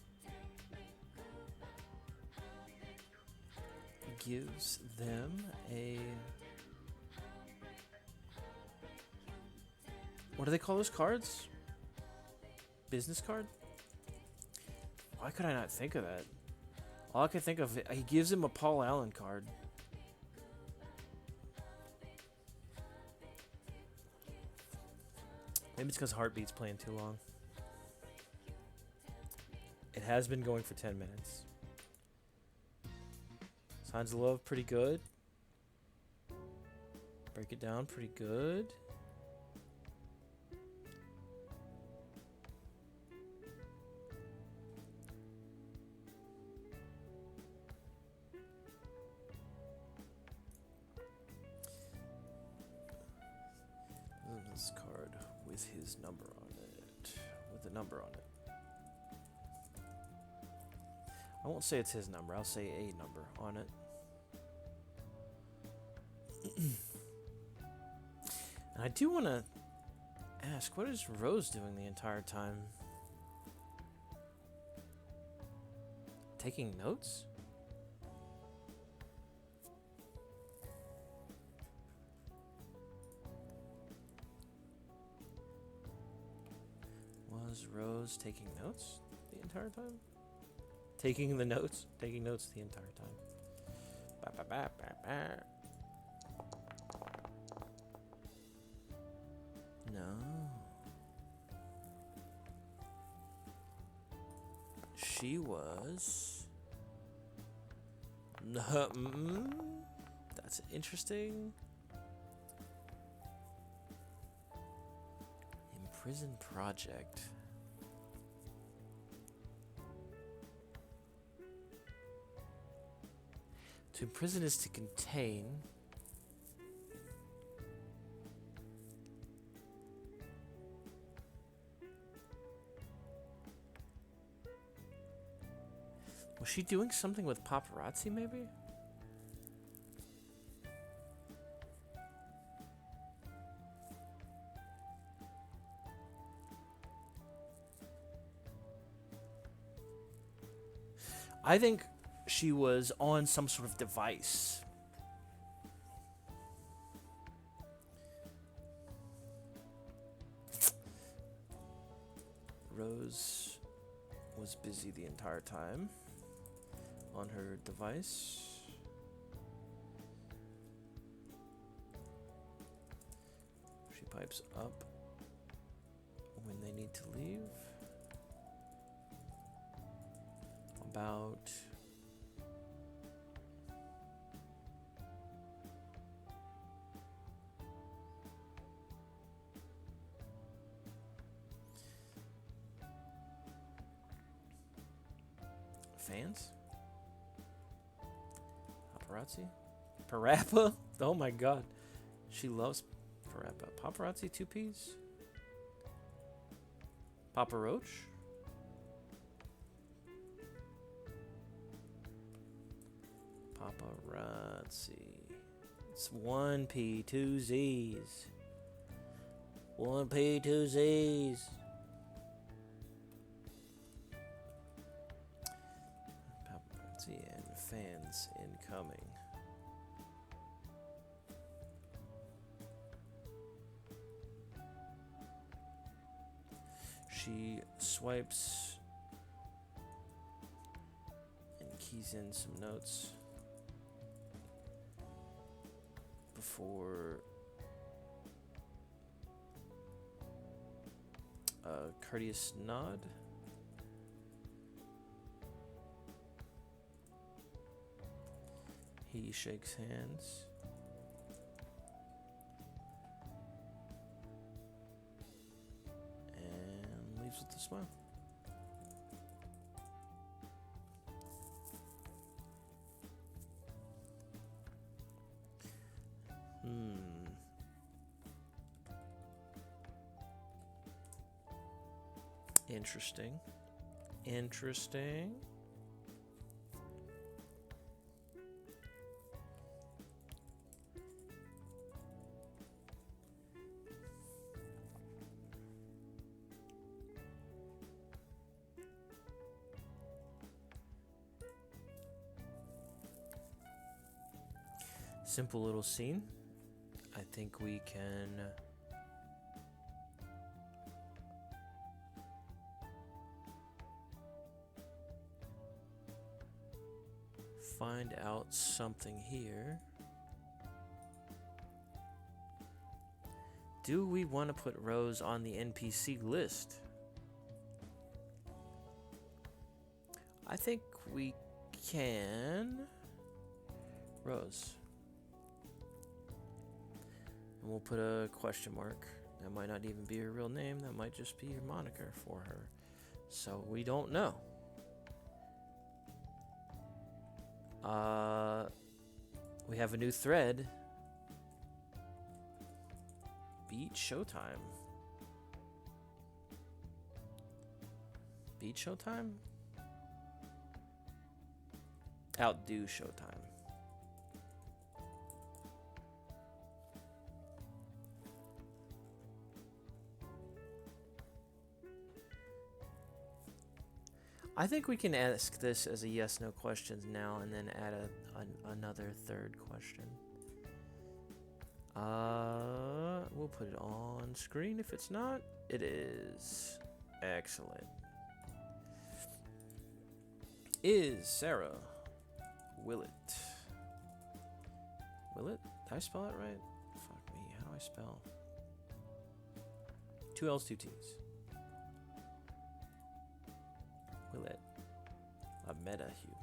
gives them a... What do they call those cards? Business card? Why could I not think of that? All I can think of, he gives him a Paul Allen card. Maybe it's because Heartbeat's playing too long. It has been going for 10 minutes. Signs of Love, pretty good. Break It Down, pretty good. This card with his number on it. With a number on it. I won't say it's his number, I'll say a number on it. And I do want to ask, what is Rose doing the entire time? Taking notes? Was Rose taking notes the entire time? Taking the notes? Taking notes the entire time. Ba, ba, ba, ba, ba. No. She was... That's interesting. Imprisoned project. To imprison is to contain. Was she doing something with paparazzi, maybe? I think she was on some sort of device. Rose was busy the entire time on her device. She pipes up when they need to leave. About fans? Paparazzi? Parappa? Oh my god. She loves Parappa. Paparazzi 2 Ps? Papa Roach? Paparazzi. It's 1 P, 2 Z's. 1 P, 2 Z's. Paparazzi and fans incoming. She swipes and keys in some notes before a courteous nod. He shakes hands. And leaves with a smile. Interesting. Interesting. Simple little scene. I think we can find out something here. Do we want to put Rose on the NPC list? I think we can. Rose. And we'll put a question mark. That might not even be her real name. That might just be her moniker for her. So we don't know. We have a new thread. Beat Showtime. Beat Showtime? Outdo Showtime. I think we can ask this as a yes/no question now, and then add another third question. We'll put it on screen. If it's not, it is. Excellent. Is Sarah Willett? Willett? Did I spell it right? Fuck me. How do I spell? 2 L's, 2 T's. Willett. A meta-human.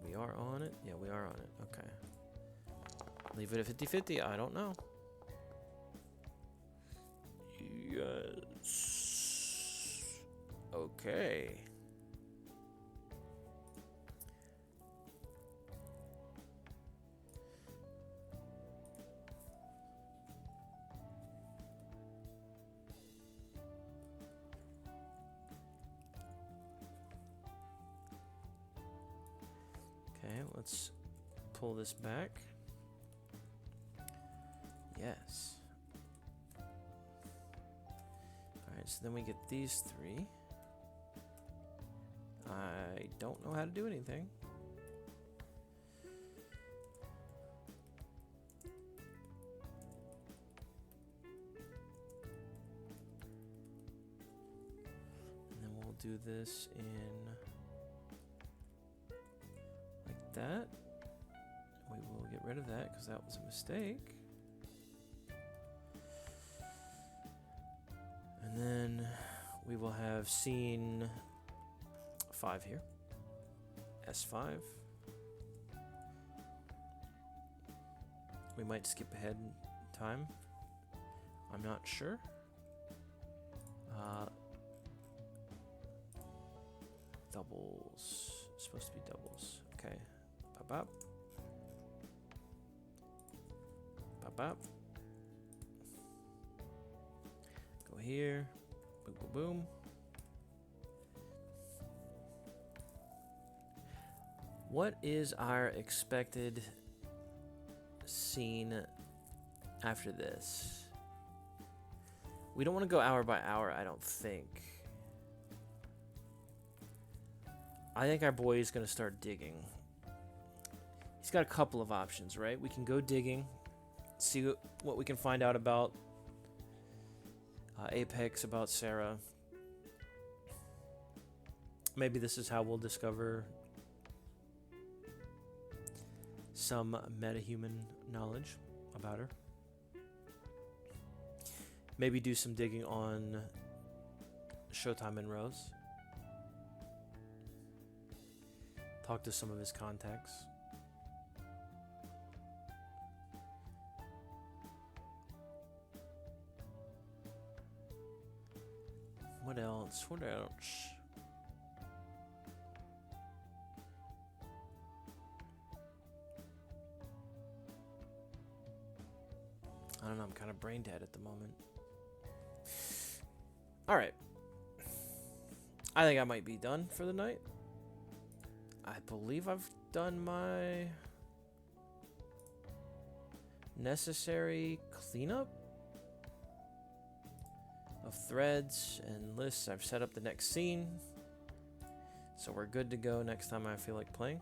We are on it? Yeah, we are on it. Okay. Leave it at 50-50? I don't know. Yes. Okay. Okay, let's pull this back. Yes. Alright, so then we get these 3. I don't know how to do anything. And then we'll do this in like that. We will get rid of that because that was a mistake. And then we will have scene 5 here. S5. We might skip ahead in time. I'm not sure. Doubles. It's supposed to be doubles. Okay. Bop bop. Bop bop. Go here. Boom boom boom. What is our expected scene after this? We don't want to go hour by hour, I don't think. I think our boy is going to start digging. He's got a couple of options, right? We can go digging, see what we can find out about Apex, about Sarah. Maybe this is how we'll discover some metahuman knowledge about her. Maybe do some digging on Showtime and Rose. Talk to some of his contacts. What else? What else? I don't know, I'm kind of brain dead at the moment. Alright. I think I might be done for the night. I believe I've done my necessary cleanup of threads and lists. I've set up the next scene, so we're good to go next time I feel like playing.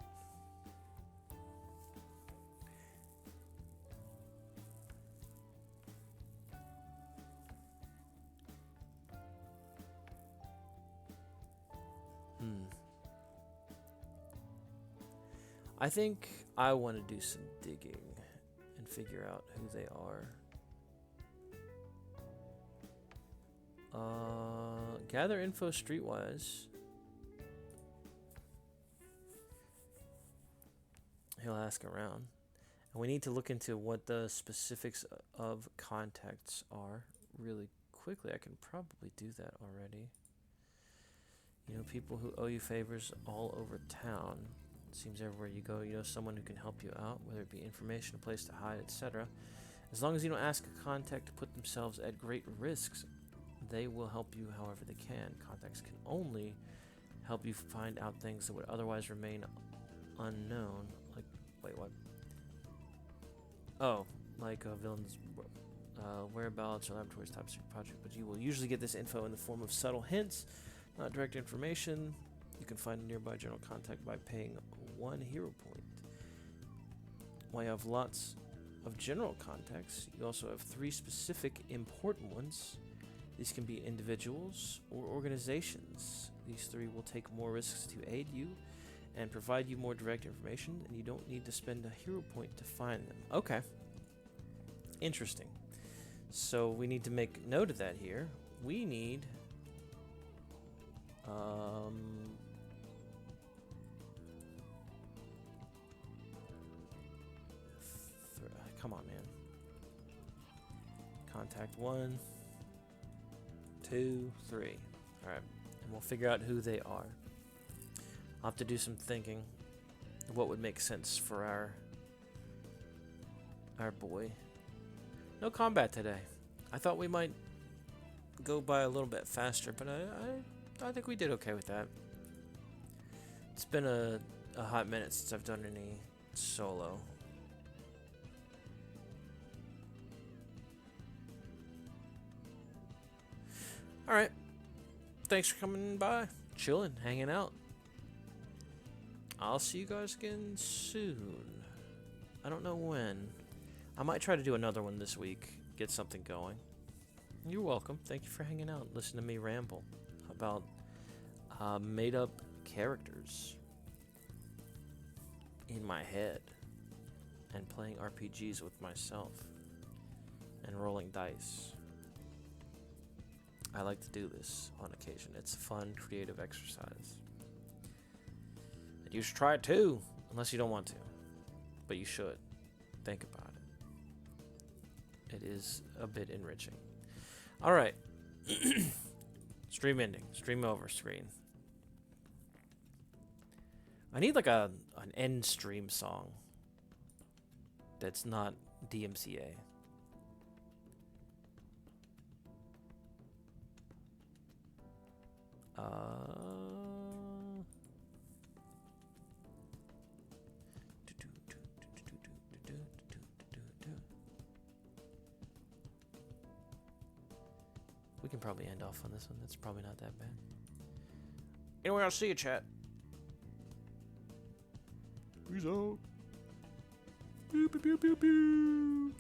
I think I want to do some digging and figure out who they are. Gather info streetwise. He'll ask around. And we need to look into what the specifics of contacts are really quickly. I can probably do that already. You know, people who owe you favors all over town. Seems everywhere you go, you know someone who can help you out, whether it be information, a place to hide, etc. As long as you don't ask a contact to put themselves at great risks, they will help you however they can. Contacts can only help you find out things that would otherwise remain unknown. Like, wait, what? Oh, like a villain's whereabouts or laboratories type of project, but you will usually get this info in the form of subtle hints, not direct information. You can find a nearby general contact by paying 1 hero point. While you have lots of general contacts, you also have 3 specific important ones These can be individuals or organizations. These 3 will take more risks to aid you and provide you more direct information, and you don't need to spend a hero point to find them. Okay. Interesting. So we need to make note of that here. We need... come on, man. Contact 1, 2, 3. Alright. And we'll figure out who they are. I'll have to do some thinking of what would make sense for our boy. No combat today. I thought we might go by a little bit faster, but I think we did okay with that. It's been a hot minute since I've done any solo. Alright. Thanks for coming by. Chilling, hanging out. I'll see you guys again soon. I don't know when. I might try to do another one this week. Get something going. You're welcome. Thank you for hanging out. Listen to me ramble about made-up characters in my head and playing RPGs with myself and rolling dice. I like to do this on occasion. It's a fun, creative exercise. And you should try it too, unless you don't want to. But you should. Think about it. It is a bit enriching. Alright. Stream ending. Stream over screen. I need like an end stream song that's not DMCA. We can probably end off on this one. That's probably not that bad. Anyway, I'll see you, chat. Peace out. Pew, pew, pew, pew, pew.